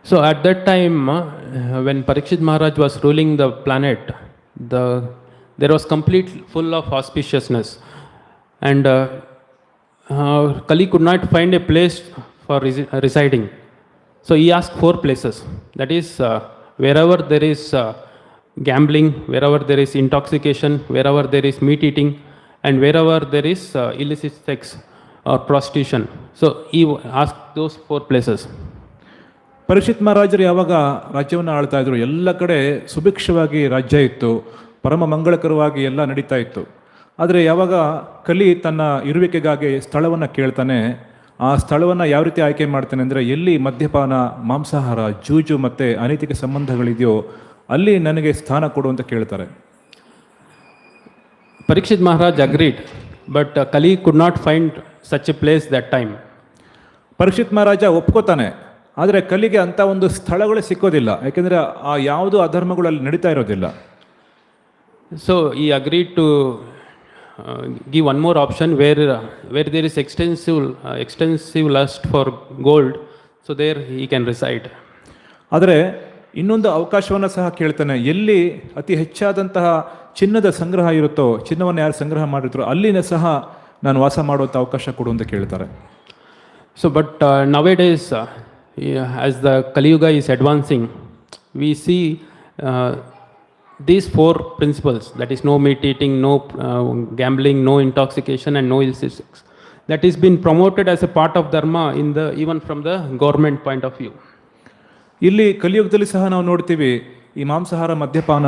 so at that time when Parikshit Maharaj was ruling the planet, there was complete full of auspiciousness, and Kali could not find a place for residing. So he asked 4 places. That is, wherever there is gambling, wherever there is intoxication, wherever there is meat eating, and wherever there is illicit sex or prostitution. So he asked those 4 places. Parikshit ಮಹಾರಾಜರು ಯಾವಾಗ ರಾಜ್ಯವನ್ನು ಆಳ್ತಾ ಇದ್ರು, ಎಲ್ಲ ಕಡೆ ಸುಭಿಕ್ಷವಾಗಿ ರಾಜ್ಯ ಇತ್ತು, ಪರಮ ಮಂಗಳಕರವಾಗಿ ಎಲ್ಲ ನಡೀತಾ ಇತ್ತು. ಆದರೆ ಯಾವಾಗ ಕಲಿ ತನ್ನ ಇರುವಿಕೆಗಾಗಿ ಸ್ಥಳವನ್ನು ಕೇಳ್ತಾನೆ, ಆ ಸ್ಥಳವನ್ನು ಯಾವ ರೀತಿ ಆಯ್ಕೆ ಮಾಡ್ತಾನೆ ಅಂದರೆ, ಎಲ್ಲಿ ಮದ್ಯಪಾನ, ಮಾಂಸಾಹಾರ, ಜೂಜು ಮತ್ತು ಅನೈತಿಕ ಸಂಬಂಧಗಳಿದೆಯೋ ಅಲ್ಲಿ ನನಗೆ ಸ್ಥಾನ ಕೊಡು ಅಂತ ಕೇಳ್ತಾರೆ. Parikshit Maharaj agreed, but Kali could not find such a place that time. Parikshit ಮಹಾರಾಜ ಒಪ್ಕೋತಾನೆ, ಆದರೆ ಕಲಿಗೆ ಅಂಥ ಒಂದು ಸ್ಥಳಗಳೇ ಸಿಕ್ಕೋದಿಲ್ಲ, ಯಾಕೆಂದರೆ ಆ ಯಾವುದು ಅಧರ್ಮಗಳು ಅಲ್ಲಿ ನಡೀತಾ ಇರೋದಿಲ್ಲ. So he agreed to give one more option where there is extensive lust for gold, so there he can reside. ಆದರೆ ಇನ್ನೊಂದು ಅವಕಾಶವನ್ನು ಸಹ ಕೇಳ್ತಾನೆ, ಎಲ್ಲಿ ಅತಿ ಹೆಚ್ಚಾದಂತಹ ಚಿನ್ನದ ಸಂಗ್ರಹ ಇರುತ್ತೋ, ಚಿನ್ನವನ್ನು ಯಾರು ಸಂಗ್ರಹ ಮಾಡಿರ್ತಾರೋ ಅಲ್ಲಿನ ಸಹ ನಾನು ವಾಸ ಮಾಡುವಂಥ ಅವಕಾಶ ಕೊಡು ಅಂತ ಕೇಳ್ತಾರೆ. So but nowadays as the Kali Yuga is advancing, we see these 4 principles, that is no meat eating, no gambling, no intoxication and no illicit sex, that is been promoted as a part of dharma even from the government point of view. ಇಲ್ಲಿ ಕಲಿಯುಗದಲ್ಲಿ ಸಹ ನಾವು ನೋಡ್ತೀವಿ, ಈ ಮಾಂಸಾಹಾರ, ಮದ್ಯಪಾನ,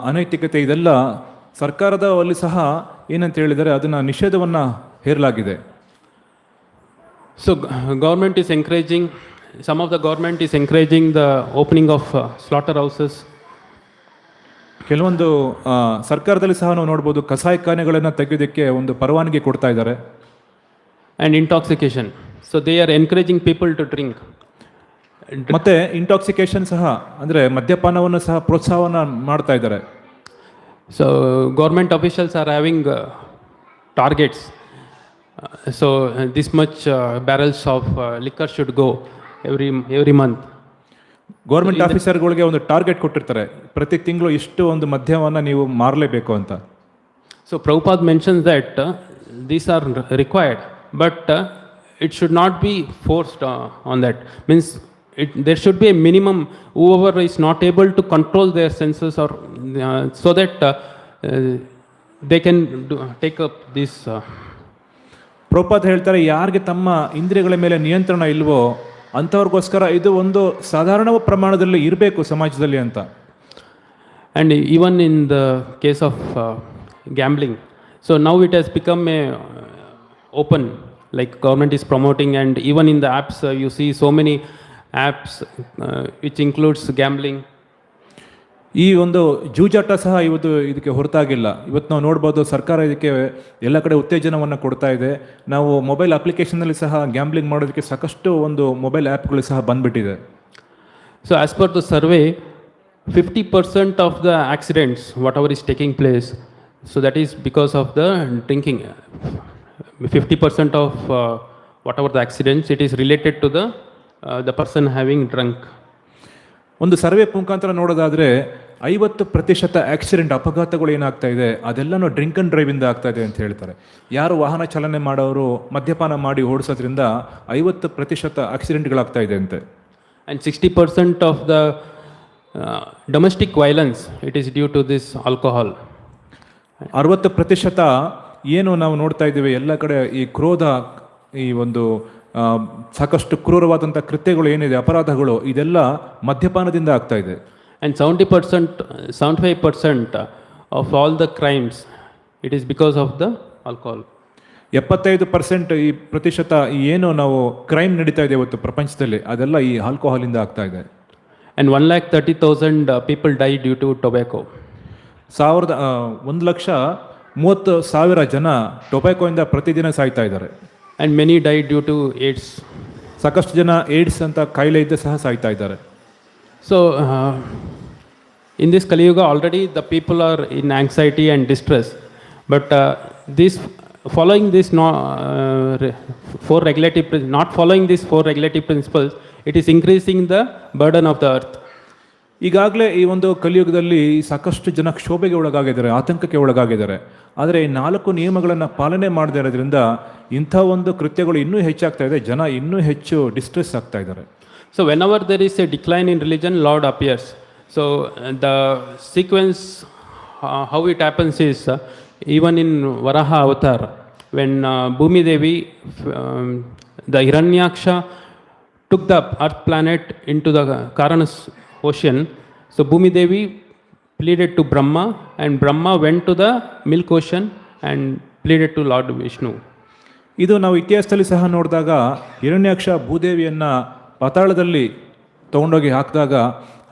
ಅನೈತಿಕತೆ ಇದೆಲ್ಲ ಸರ್ಕಾರದ ಅಲ್ಲಿ ಸಹ ಏನಂತ ಹೇಳಿದರೆ ಅದನ್ನು ನಿಷೇಧವನ್ನು ಹೇರಲಾಗಿದೆ. So government is encouraging, some of the government is encouraging the opening of slaughterhouses. ಕೆಲವೊಂದು ಸರ್ಕಾರದಲ್ಲಿ ಸಹ ನಾವು ನೋಡ್ಬೋದು ಕಸಾಯಿಖಾನೆಗಳನ್ನು ತೆಗೆಯೋದಕ್ಕೆ ಒಂದು ಪರವಾನಗಿ ಕೊಡ್ತಾ ಇದ್ದಾರೆ. And intoxication, so they are encouraging people to drink. ಮತ್ತೆ ಇಂಟಾಕ್ಸಿಕೇಶನ್ ಸಹ ಅಂದರೆ ಮದ್ಯಪಾನವನ್ನು ಸಹ ಪ್ರೋತ್ಸಾಹವನ್ನು ಮಾಡ್ತಾ ಇದ್ದಾರೆ. So government officials are having targets. So this much barrels of liquor should go every month. Government ಆಫೀಸರ್ಗಳಿಗೆ ಒಂದು ಟಾರ್ಗೆಟ್ ಕೊಟ್ಟಿರ್ತಾರೆ, ಪ್ರತಿ ತಿಂಗಳು ಇಷ್ಟು ಒಂದು ಮದ್ಯವನ್ನು ನೀವು ಮಾರಲೇಬೇಕು ಅಂತ. So So Prabhupada mentions that these are required, but it should not be forced on that. Means there should be a minimum. Whoever is not able to control their senses, or so that they can take up this. Prabhupada ಹೇಳ್ತಾರೆ, ಯಾರಿಗೆ ತಮ್ಮ ಇಂದ್ರಿಯಗಳ ಮೇಲೆ ನಿಯಂತ್ರಣ ಇಲ್ವೋ ಅಂಥವ್ರಿಗೋಸ್ಕರ ಇದು ಒಂದು ಸಾಧಾರಣ ಪ್ರಮಾಣದಲ್ಲಿ ಇರಬೇಕು ಸಮಾಜದಲ್ಲಿ ಅಂತ. And even in the case of gambling, so now it has become a open, like government is promoting, and even in the apps you see so many apps which includes gambling. ಈ ಒಂದು ಜೂಜಾಟ ಸಹ ಇವತ್ತು ಇದಕ್ಕೆ ಹೊರತಾಗಿಲ್ಲ. ಇವತ್ತು ನಾವು ನೋಡ್ಬೋದು, ಸರ್ಕಾರ ಇದಕ್ಕೆ ಎಲ್ಲ ಕಡೆ ಉತ್ತೇಜನವನ್ನು ಕೊಡ್ತಾ ಇದೆ. ನಾವು ಮೊಬೈಲ್ ಅಪ್ಲಿಕೇಶನ್ನಲ್ಲಿ ಸಹ ಗ್ಯಾಂಬ್ಲಿಂಗ್ ಮಾಡೋದಕ್ಕೆ ಸಾಕಷ್ಟು ಒಂದು ಮೊಬೈಲ್ ಆ್ಯಪ್ಗಳು ಸಹ ಬಂದ್ಬಿಟ್ಟಿದೆ. So as per the survey, 50% of the accidents whatever is taking place, so that is because of the drinking. 50% of whatever the accidents, it is related to the person having drunk. ಒಂದು survey ಮುಖಾಂತರ ನೋಡೋದಾದರೆ 50% accident ಅಪಘಾತಗಳು ಏನಾಗ್ತಾ ಇದೆ ಅದೆಲ್ಲನೂ drink and ಡ್ರೈವಿಂದ ಆಗ್ತಾ ಇದೆ ಅಂತ ಹೇಳ್ತಾರೆ. ಯಾರು ವಾಹನ ಚಾಲನೆ ಮಾಡೋರು ಮದ್ಯಪಾನ ಮಾಡಿ ಓಡಿಸೋದ್ರಿಂದ 50% ಆಕ್ಸಿಡೆಂಟ್ಗಳಾಗ್ತಾ ಇದೆ ಅಂತೆ. And 60% of the domestic violence, it is due to this alcohol. 60% ಏನು ನಾವು ನೋಡ್ತಾ ಇದ್ದೀವಿ ಎಲ್ಲ ಕಡೆ ಈ ಕ್ರೋಧ, ಈ ಒಂದು ಸಾಕಷ್ಟು ಕ್ರೂರವಾದಂಥ ಕೃತ್ಯಗಳು ಏನಿದೆ, ಅಪರಾಧಗಳು, ಇದೆಲ್ಲ ಮದ್ಯಪಾನದಿಂದ ಆಗ್ತಾ ಇದೆ. And 75% of all the crimes, it is because of the alcohol. 75% ಈ ಪ್ರತಿಶತ ಏನು ನಾವು ಕ್ರೈಮ್ ನಡೀತಾ ಇದೆ ಇವತ್ತು ಪ್ರಪಂಚದಲ್ಲಿ, ಅದೆಲ್ಲ ಈ ಆಲ್ಕೋಹಾಲಿಂದ ಆಗ್ತಾ ಇದೆ. And 1,30,000 people die due to tobacco. 1,30,000 ಜನ ಟೊಬ್ಯಾಕೋಯಿಂದ ಪ್ರತಿದಿನ ಸಾಯ್ತಾ ಇದ್ದಾರೆ. And many die due to AIDS. ಸಾಕಷ್ಟು ಜನ ಏಡ್ಸ್ ಅಂತ ಕಾಯಿಲೆ ಇದ್ದ ಸಹ ಸಾಯ್ತಾ ಇದ್ದಾರೆ. So in this Kali Yuga already the people are in anxiety and distress, but this following this not following these four regulative principles, it is increasing the burden of the earth. ಈಗಾಗಲೇ ಈ ಒಂದು ಕಲಿಯುಗದಲ್ಲಿ ಸಾಕಷ್ಟು ಜನ ಕ್ಷೋಭೆಗೆ ಒಳಗಾಗಿದ್ದಾರೆ, ಆತಂಕಕ್ಕೆ ಒಳಗಾಗಿದ್ದಾರೆ. ಆದರೆ ಈ 4 ನಿಯಮಗಳನ್ನು ಪಾಲನೆ ಮಾಡದೇ ಇರೋದ್ರಿಂದ ಇಂಥ ಒಂದು ಕೃತ್ಯಗಳು ಇನ್ನೂ ಹೆಚ್ಚಾಗ್ತಾ ಇದೆ, ಜನ ಇನ್ನೂ ಹೆಚ್ಚು ಡಿಸ್ಟ್ರೆಸ್ ಆಗ್ತಾ ಇದ್ದಾರೆ. So whenever there is a decline in religion, Lord appears. So the sequence, how it happens is, even in Varaha Avatar, when Bhumi Devi, the Hiranyaksha took the earth planet into the Karanas ocean, so Bhumi Devi pleaded to Brahma, and Brahma went to the milk ocean and pleaded to Lord Vishnu. ಇದು ನಾವು ಇತಿಹಾಸದಲ್ಲಿ ಸಹ ನೋಡಿದಾಗ ಹಿರಣ್ಯಾಕ್ಷ ಭೂದೇವಿಯನ್ನು ಪಾತಾಳದಲ್ಲಿ ತೊಗೊಂಡೋಗಿ ಹಾಕಿದಾಗ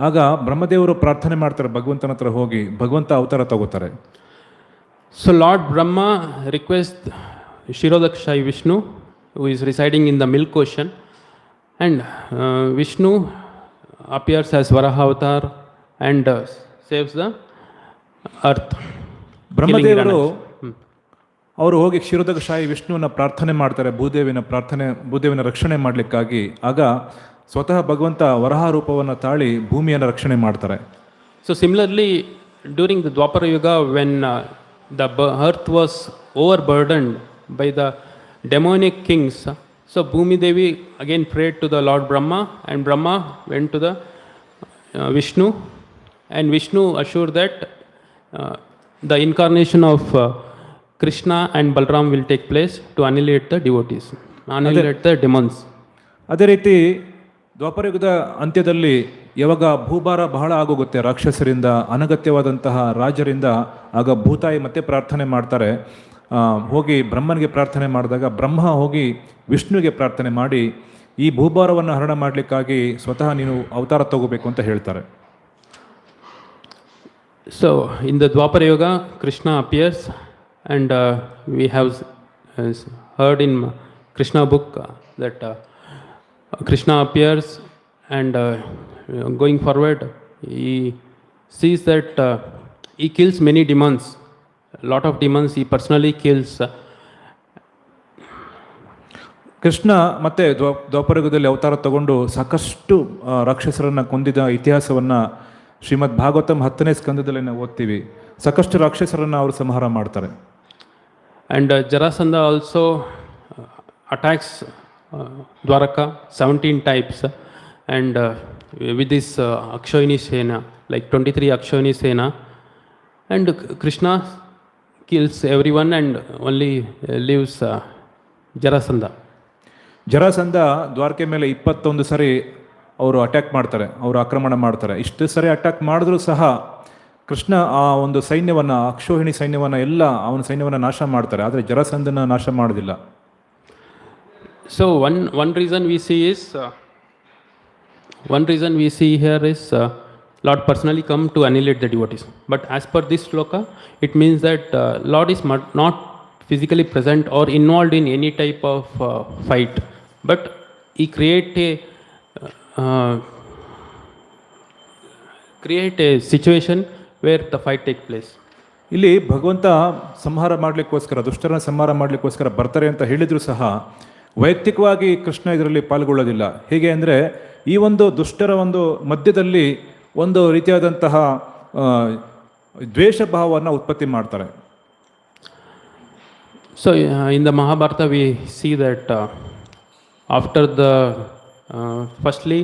ಆಗ ಬ್ರಹ್ಮದೇವರು ಪ್ರಾರ್ಥನೆ ಮಾಡ್ತಾರೆ ಭಗವಂತನ ಹತ್ರ ಹೋಗಿ, ಭಗವಂತ ಅವತಾರ ತಗೋತಾರೆ. So Lord Brahma requests Shirodakshai Vishnu, who is residing in the milk ocean, and Vishnu appears as Varaha avatar and saves the earth. ಬ್ರಹ್ಮದೇವರು ಅವರು ಹೋಗಿ ಕ್ಷೀರೋದಕಶಾಹಿ ವಿಷ್ಣುವನ್ನ ಪ್ರಾರ್ಥನೆ ಮಾಡ್ತಾರೆ, ಭೂದೇವಿನ ರಕ್ಷಣೆ ಮಾಡಲಿಕ್ಕಾಗಿ. ಆಗ ಸ್ವತಃ ಭಗವಂತ ವರಹ ರೂಪವನ್ನು ತಾಳಿ ಭೂಮಿಯನ್ನು ರಕ್ಷಣೆ ಮಾಡ್ತಾರೆ. So similarly, during the Dwapara Yuga, when the earth was overburdened by the demonic kings, so Bhumi Devi again prayed to the Lord Brahma, and Brahma went to the Vishnu, and Vishnu assured that the incarnation of Krishna and Balram will take place to annihilate the devotees, annihilate the demons. ಅದೇ ರೀತಿ ದ್ವಾಪರಯುಗದ ಅಂತ್ಯದಲ್ಲಿ ಯಾವಾಗ ಭೂಭಾರ ಬಹಳ ಆಗೋಗುತ್ತೆ ರಾಕ್ಷಸರಿಂದ, ಅನಗತ್ಯವಾದಂತಹ ರಾಜರಿಂದ, ಆಗ ಭೂತಾಯಿ ಮತ್ತೆ ಪ್ರಾರ್ಥನೆ ಮಾಡ್ತಾರೆ. ಹೋಗಿ ಬ್ರಹ್ಮನಿಗೆ ಪ್ರಾರ್ಥನೆ ಮಾಡಿದಾಗ ಬ್ರಹ್ಮ ಹೋಗಿ ವಿಷ್ಣುವಿಗೆ ಪ್ರಾರ್ಥನೆ ಮಾಡಿ ಈ ಭೂಭಾರವನ್ನು ಹರಣ ಮಾಡಲಿಕ್ಕಾಗಿ ಸ್ವತಃ ನೀನು ಅವತಾರ ತಗೋಬೇಕು ಅಂತ ಹೇಳ್ತಾರೆ. So in the Dwapara Yuga, Krishna appears, and we have heard in Krishna book that Krishna appears, and going forward he sees that he kills many demons, a lot of demons he personally kills. Krishna ಮತ್ತೆ ದ್ವಾಪರಯುಗದಲ್ಲಿ ಅವತಾರ ತಗೊಂಡು ಸಾಕಷ್ಟು ರಾಕ್ಷಸರನ್ನು ಕೊಂದಿದ ಇತಿಹಾಸವನ್ನು ಶ್ರೀಮದ್ ಭಾಗವತಂ 10ನೇ ಸ್ಕಂದದಲ್ಲಿ ನಾವು ಓದ್ತೀವಿ. ಸಾಕಷ್ಟು ರಾಕ್ಷಸರನ್ನು ಅವರು ಸಂಹಾರ ಮಾಡ್ತಾರೆ. And Jarasandha also attacks Dwaraka 17 times, and with this Akshayani Sena, like 23 Akshayani Sena, and Krishna kills everyone and only leaves Jarasandha. Jarasandha ದ್ವಾರಕೆ ಮೇಲೆ 21 ಸರಿ ಅವರು ಅಟ್ಯಾಕ್ ಮಾಡ್ತಾರೆ, ಅವರು ಆಕ್ರಮಣ ಮಾಡ್ತಾರೆ. ಇಷ್ಟು ಸರಿ ಅಟ್ಯಾಕ್ ಮಾಡಿದ್ರೂ ಸಹ ಕೃಷ್ಣ ಆ ಒಂದು ಸೈನ್ಯವನ್ನು, ಅಕ್ಷೋಹಿಣಿ ಸೈನ್ಯವನ್ನು, ಎಲ್ಲ ಅವನ ಸೈನ್ಯವನ್ನು ನಾಶ ಮಾಡ್ತಾರೆ, ಆದರೆ ಜರಾಸಂಧನ ನಾಶ ಮಾಡೋದಿಲ್ಲ. So one reason we see is here is Lord personally come to annihilate the devotees. But as per this shloka, it means that Lord is not physically present or involved in any type of fight, but he create a situation where the fight take place. ಇಲ್ಲಿ ಭಗವಂತ ಸಂಹಾರ ಮಾಡಲಿಕ್ಕೋಸ್ಕರ, ದುಷ್ಟರನ್ನ ಸಂಹಾರ ಮಾಡಲಿಕ್ಕೋಸ್ಕರ ಬರ್ತಾರೆ ಅಂತ ಹೇಳಿದರೂ ಸಹ ವೈಯಕ್ತಿಕವಾಗಿ ಕೃಷ್ಣ ಇದರಲ್ಲಿ ಪಾಲ್ಗೊಳ್ಳೋದಿಲ್ಲ. ಹೇಗೆ ಅಂದರೆ ಈ ಒಂದು ದುಷ್ಟರ ಒಂದು ಮಧ್ಯದಲ್ಲಿ ಒಂದು ರೀತಿಯಾದಂತಹ ದ್ವೇಷ ಭಾವವನ್ನು ಉತ್ಪತ್ತಿ ಮಾಡ್ತಾರೆ. So in the Mahabharata we see that after the firstly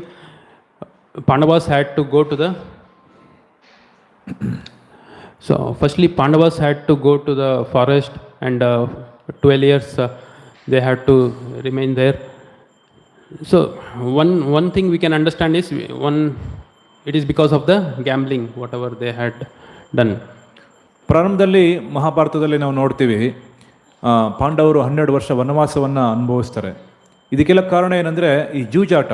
Pandavas had to go to the forest, and 12 years they had to remain there. So one thing we can understand is it is because of the gambling whatever they had done. ಪ್ರಾರಂಭದಲ್ಲಿ ಮಹಾಭಾರತದಲ್ಲಿ ನಾವು ನೋಡ್ತೀವಿ, ಪಾಂಡವರು 12 ವರ್ಷ ವನವಾಸವನ್ನು ಅನುಭವಿಸ್ತಾರೆ. ಇದಕ್ಕೆಲ್ಲ ಕಾರಣ ಏನಂದರೆ ಈ ಜೂಜಾಟ.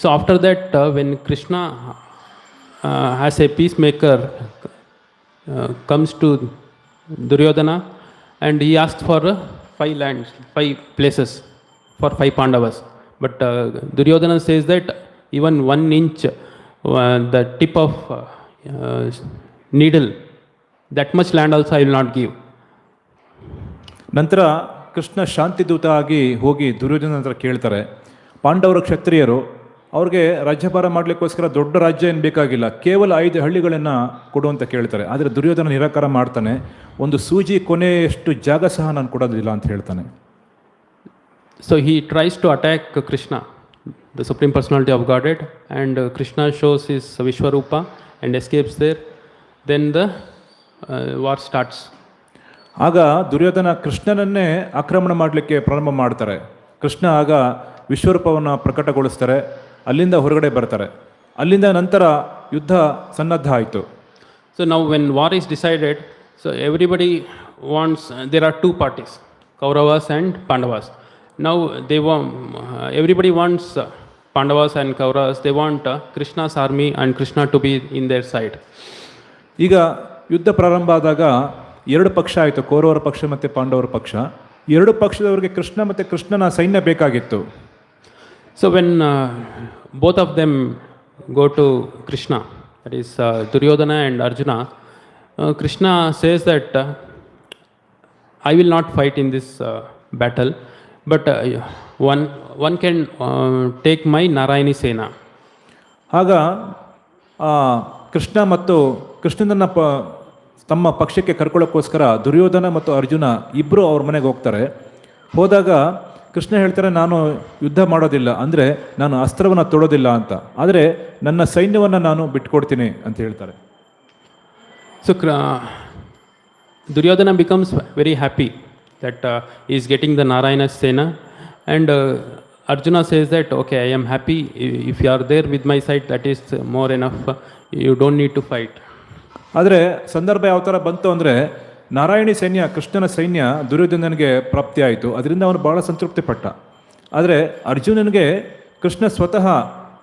So after that when Krishna as a peacemaker comes to Duryodhana, and he asked for 5 lands, 5 places for 5 Pandavas, but Duryodhana says that even 1 inch the tip of needle, that much land also I will not give. ನಂತರ ಕೃಷ್ಣ ಶಾಂತಿದೂತ ಆಗಿ ಹೋಗಿ ದುರ್ಯೋಧನ ಹತ್ರ ಕೇಳ್ತಾರೆ, ಪಾಂಡವರ ಕ್ಷತ್ರಿಯರು, ಅವ್ರಿಗೆ ರಾಜ್ಯಭಾರ ಮಾಡಲಿಕ್ಕೋಸ್ಕರ ದೊಡ್ಡ ರಾಜ್ಯ ಏನು ಬೇಕಾಗಿಲ್ಲ, ಕೇವಲ 5 ಹಳ್ಳಿಗಳನ್ನು ಕೊಡು ಅಂತ ಕೇಳ್ತಾರೆ. ಆದರೆ ದುರ್ಯೋಧನ ನಿರಾಕಾರ ಮಾಡ್ತಾನೆ, ಒಂದು ಸೂಜಿ ಕೊನೆಯಷ್ಟು ಜಾಗ ಸಹ ನಾನು ಕೊಡೋದಿಲ್ಲ ಅಂತ ಹೇಳ್ತಾನೆ. So he tries to attack Krishna, the Supreme Personality of Godhead, and Krishna shows his Vishwarupa and escapes there. Then the war starts. ಆಗ ದುರ್ಯೋಧನ ಕೃಷ್ಣನನ್ನೇ ಆಕ್ರಮಣ ಮಾಡಲಿಕ್ಕೆ ಪ್ರಾರಂಭ ಮಾಡ್ತಾರೆ. ಕೃಷ್ಣ ಆಗ ವಿಶ್ವರೂಪವನ್ನು ಪ್ರಕಟಗೊಳಿಸ್ತಾರೆ, ಅಲ್ಲಿಂದ ಹೊರಗಡೆ ಬರ್ತಾರೆ. ಅಲ್ಲಿಂದ ನಂತರ ಯುದ್ಧ ಸನ್ನದ್ಧ ಆಯಿತು. So now when war is decided, so everybody wants, there are 2 parties, Kauravas and Pandavas. Now everybody wants Pandavas and Kauravas, they want Krishna's army and Krishna to be in their side. ಈಗ ಯುದ್ಧ ಪ್ರಾರಂಭ ಆದಾಗ 2 ಪಕ್ಷ ಆಯಿತು, ಕೌರವರ ಪಕ್ಷ ಮತ್ತು ಪಾಂಡವರ ಪಕ್ಷ. 2 ಪಕ್ಷದವರಿಗೆ ಕೃಷ್ಣ ಮತ್ತು ಕೃಷ್ಣನ ಸೈನ್ಯ ಬೇಕಾಗಿತ್ತು. So when both of them go to Krishna, that is Duryodhana and Arjuna, Krishna says that I will not fight in this battle, but one can take my Narayani Sena. ಆಗ ಕೃಷ್ಣ ಮತ್ತು ಕೃಷ್ಣನನ್ನ ತಮ್ಮ ಪಕ್ಷಕ್ಕೆ ಕರ್ಕೊಳ್ಳೋಕ್ಕೋಸ್ಕರ ದುರ್ಯೋಧನ ಮತ್ತು ಅರ್ಜುನ ಇಬ್ಬರು ಅವ್ರ ಮನೆಗೆ ಹೋಗ್ತಾರೆ. ಹೋದಾಗ ಕೃಷ್ಣ ಹೇಳ್ತಾರೆ, ನಾನು ಯುದ್ಧ ಮಾಡೋದಿಲ್ಲ, ಅಂದರೆ ನಾನು ಅಸ್ತ್ರವನ್ನು ತೊಡೋದಿಲ್ಲ ಅಂತ, ಆದರೆ ನನ್ನ ಸೈನ್ಯವನ್ನು ನಾನು ಬಿಟ್ಕೊಡ್ತೀನಿ ಅಂತ ಹೇಳ್ತಾರೆ. So Duryodhana becomes very happy that he is getting the Narayana Sena, and Arjuna says that okay, I am happy if you are there with my side, that is more enough, you don't need to fight. ಆದರೆ ಸಂದರ್ಭ ಯಾವ ಥರ ಬಂತು ಅಂದರೆ, ನಾರಾಯಣಿ ಸೈನ್ಯ, ಕೃಷ್ಣನ ಸೈನ್ಯ ದುರ್ಯೋಧನನಿಗೆ ಪ್ರಾಪ್ತಿ ಆಯಿತು, ಅದರಿಂದ ಅವನು ಭಾಳ ಸಂತೃಪ್ತಿ ಪಟ್ಟ. ಆದರೆ ಅರ್ಜುನನಿಗೆ ಕೃಷ್ಣ ಸ್ವತಃ,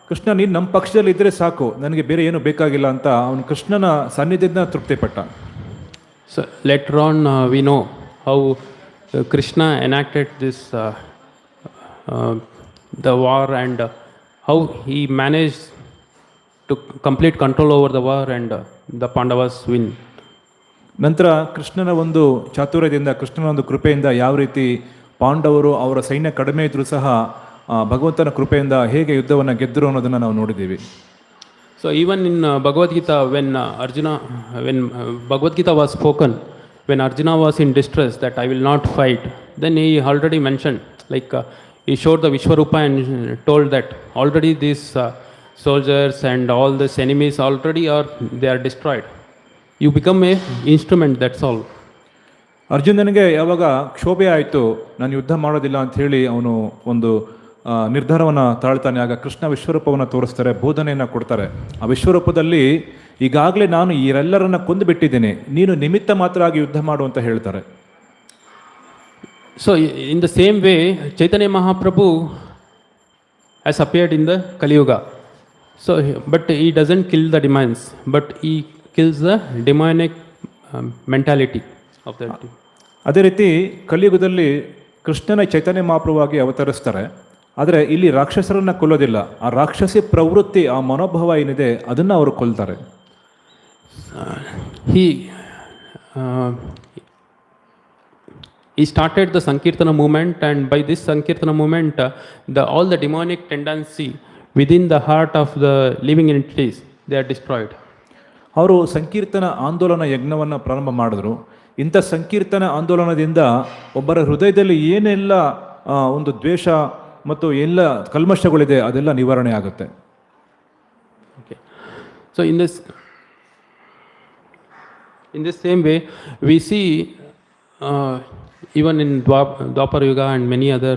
ಕೃಷ್ಣ ನೀನು ನಮ್ಮ ಪಕ್ಷದಲ್ಲಿ ಇದ್ದರೆ ಸಾಕು, ನನಗೆ ಬೇರೆ ಏನು ಬೇಕಾಗಿಲ್ಲ ಅಂತ ಅವನು ಕೃಷ್ಣನ ಸಾನ್ನಿಧ್ಯದಿಂದ ತೃಪ್ತಿ ಪಟ್ಟ. So later on we know how Krishna enacted this the war, and how he managed to complete control over the war, and the Pandavas win. ನಂತರ ಕೃಷ್ಣನ ಒಂದು ಚಾತುರ್ಯದಿಂದ, ಕೃಷ್ಣನ ಒಂದು ಕೃಪೆಯಿಂದ ಯಾವ ರೀತಿ ಪಾಂಡವರು ಅವರ ಸೈನ್ಯ ಕಡಿಮೆ ಇದ್ದರೂ ಸಹ ಭಗವಂತನ ಕೃಪೆಯಿಂದ ಹೇಗೆ ಯುದ್ಧವನ್ನು ಗೆದ್ದರು ಅನ್ನೋದನ್ನು ನಾವು ನೋಡಿದ್ದೀವಿ. So even in Bhagavad Gita, when Bhagavad Gita was spoken, when Arjuna was in distress that I will not fight, then he already mentioned, like he showed the Vishwarupa and told that already these soldiers and all these enemies already they are destroyed. You become a instrument, that's all. ಅರ್ಜುನನಿಗೆ ಯಾವಾಗ ಕ್ಷೋಭೆ ಆಯಿತು, ನಾನು ಯುದ್ಧ ಮಾಡೋದಿಲ್ಲ ಅಂತ ಹೇಳಿ ಅವನು ಒಂದು ನಿರ್ಧಾರವನ್ನು ತಾಳ್ತಾನೆ. ಆಗ ಕೃಷ್ಣ ವಿಶ್ವರೂಪವನ್ನು ತೋರಿಸ್ತಾರೆ, ಬೋಧನೆಯನ್ನು ಕೊಡ್ತಾರೆ. ಆ ವಿಶ್ವರೂಪದಲ್ಲಿ ಈಗಾಗಲೇ ನಾನು ಇವರೆಲ್ಲರನ್ನ ಕೊಂದು ಬಿಟ್ಟಿದ್ದೇನೆ, ನೀನು ನಿಮಿತ್ತ ಮಾತ್ರ ಆಗಿ ಯುದ್ಧ ಮಾಡು ಅಂತ ಹೇಳ್ತಾರೆ. So in the same way, Chaitanya Mahaprabhu has appeared in the Kali Yuga. So but he doesn't kill the demons, but he kills the demonic mentality of the. ಅದೇ ರೀತಿ ಕಲಿಯುಗದಲ್ಲಿ ಕೃಷ್ಣನ ಚೈತನ್ಯ ಮಹಾಪ್ರಭುವಾಗಿ ಅವತರಿಸ್ತಾರೆ. ಆದರೆ ಇಲ್ಲಿ ರಾಕ್ಷಸರನ್ನ ಕೊಲ್ಲೋದಿಲ್ಲ, ಆ ರಾಕ್ಷಸಿ ಪ್ರವೃತ್ತಿ, ಆ ಮನೋಭಾವ ಏನಿದೆ ಅದನ್ನು ಅವರು ಕೊಲ್ತಾರೆ. He started the Sankirtana movement, and by this Sankirtana movement, all the demonic tendency within the heart of the living entities, they are destroyed. ಅವರು ಸಂಕೀರ್ತನ ಆಂದೋಲನ ಯಜ್ಞವನ್ನು ಪ್ರಾರಂಭ ಮಾಡಿದ್ರು. ಇಂಥ ಸಂಕೀರ್ತನ ಆಂದೋಲನದಿಂದ ಒಬ್ಬರ ಹೃದಯದಲ್ಲಿ ಏನೆಲ್ಲ ಒಂದು ದ್ವೇಷ ಮತ್ತು ಎಲ್ಲ ಕಲ್ಮಶಗಳಿದೆ ಅದೆಲ್ಲ ನಿವಾರಣೆ ಆಗುತ್ತೆ. Okay. So in this same way, we see even in Dwapar Yuga and many other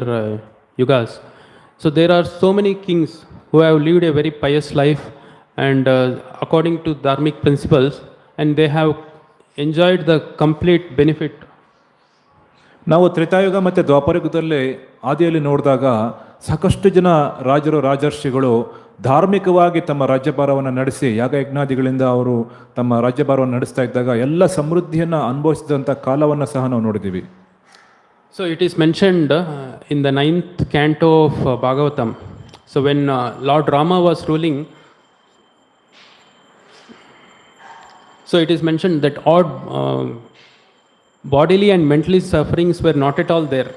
yugas, so there are so many kings who have lived a very pious life and according to dharmic principles, and they have enjoyed the complete benefit. ನಾವು ತ್ರೇತಾಯುಗ ಮತ್ತು ದ್ವಾಪರಯುಗದಲ್ಲಿ ಆದಿಯಲ್ಲಿ ನೋಡಿದಾಗ ಸಾಕಷ್ಟು ಜನ ರಾಜರು ರಾಜರ್ಷಿಗಳು ಧಾರ್ಮಿಕವಾಗಿ ತಮ್ಮ ರಾಜ್ಯಭಾರವನ್ನು ನಡೆಸಿ ಯಾಗಯಜ್ಞಾದಿಗಳಿಂದ ಅವರು ತಮ್ಮ ರಾಜ್ಯಭಾರವನ್ನು ನಡೆಸ್ತಾ ಇದ್ದಾಗ ಎಲ್ಲ ಸಮೃದ್ಧಿಯನ್ನು ಅನುಭವಿಸಿದಂಥ ಕಾಲವನ್ನು ಸಹ ನಾವು ನೋಡಿದ್ದೀವಿ. So it is mentioned in the 9th canto of Bhagavatam. So when Lord Rama was ruling, so it is mentioned that all bodily and mentally sufferings were not at all there.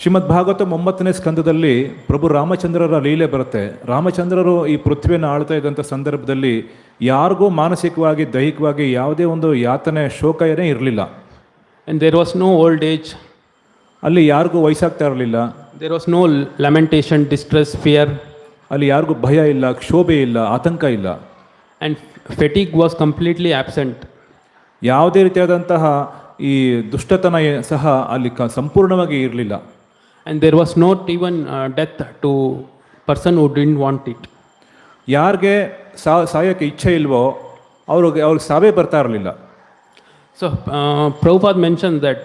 ಶ್ರೀಮದ್ ಭಾಗವತಂ 9ನೇ ಸ್ಕಂದದಲ್ಲಿ ಪ್ರಭು ರಾಮಚಂದ್ರರ ಲೀಲೆ ಬರುತ್ತೆ. ರಾಮಚಂದ್ರರು ಈ ಪೃಥ್ವಿಯನ್ನು ಆಳ್ತಾ ಇದ್ದಂಥ ಸಂದರ್ಭದಲ್ಲಿ ಯಾರಿಗೂ ಮಾನಸಿಕವಾಗಿ ದೈಹಿಕವಾಗಿ ಯಾವುದೇ ಒಂದು ಯಾತನೆ ಶೋಕ ಏನೇ ಇರಲಿಲ್ಲ. And there was no old age. ಅಲ್ಲಿ ಯಾರಿಗೂ ವಯಸ್ಸಾಗ್ತಾ ಇರಲಿಲ್ಲ. There was no lamentation, distress, fear. ಅಲ್ಲಿ ಯಾರಿಗೂ ಭಯ ಇಲ್ಲ, ಕ್ಷೋಭೆ ಇಲ್ಲ, ಆತಂಕ ಇಲ್ಲ. And fatigue was completely absent. ಯಾವುದೇ ರೀತಿಯಾದಂತಹ ಈ ದುಷ್ಟತನ ಸಹ ಅಲ್ಲಿ ಸಂಪೂರ್ಣವಾಗಿ ಇರಲಿಲ್ಲ. And there was not even death to person who didn't want it. ಯಾರಿಗೆ ಸಾಯೋಕ್ಕೆ ಇಚ್ಛೆ ಇಲ್ವೋ ಅವ್ರಿಗೆ ಸಾವೇ ಬರ್ತಾ ಇರಲಿಲ್ಲ. So Prabhupada mentioned that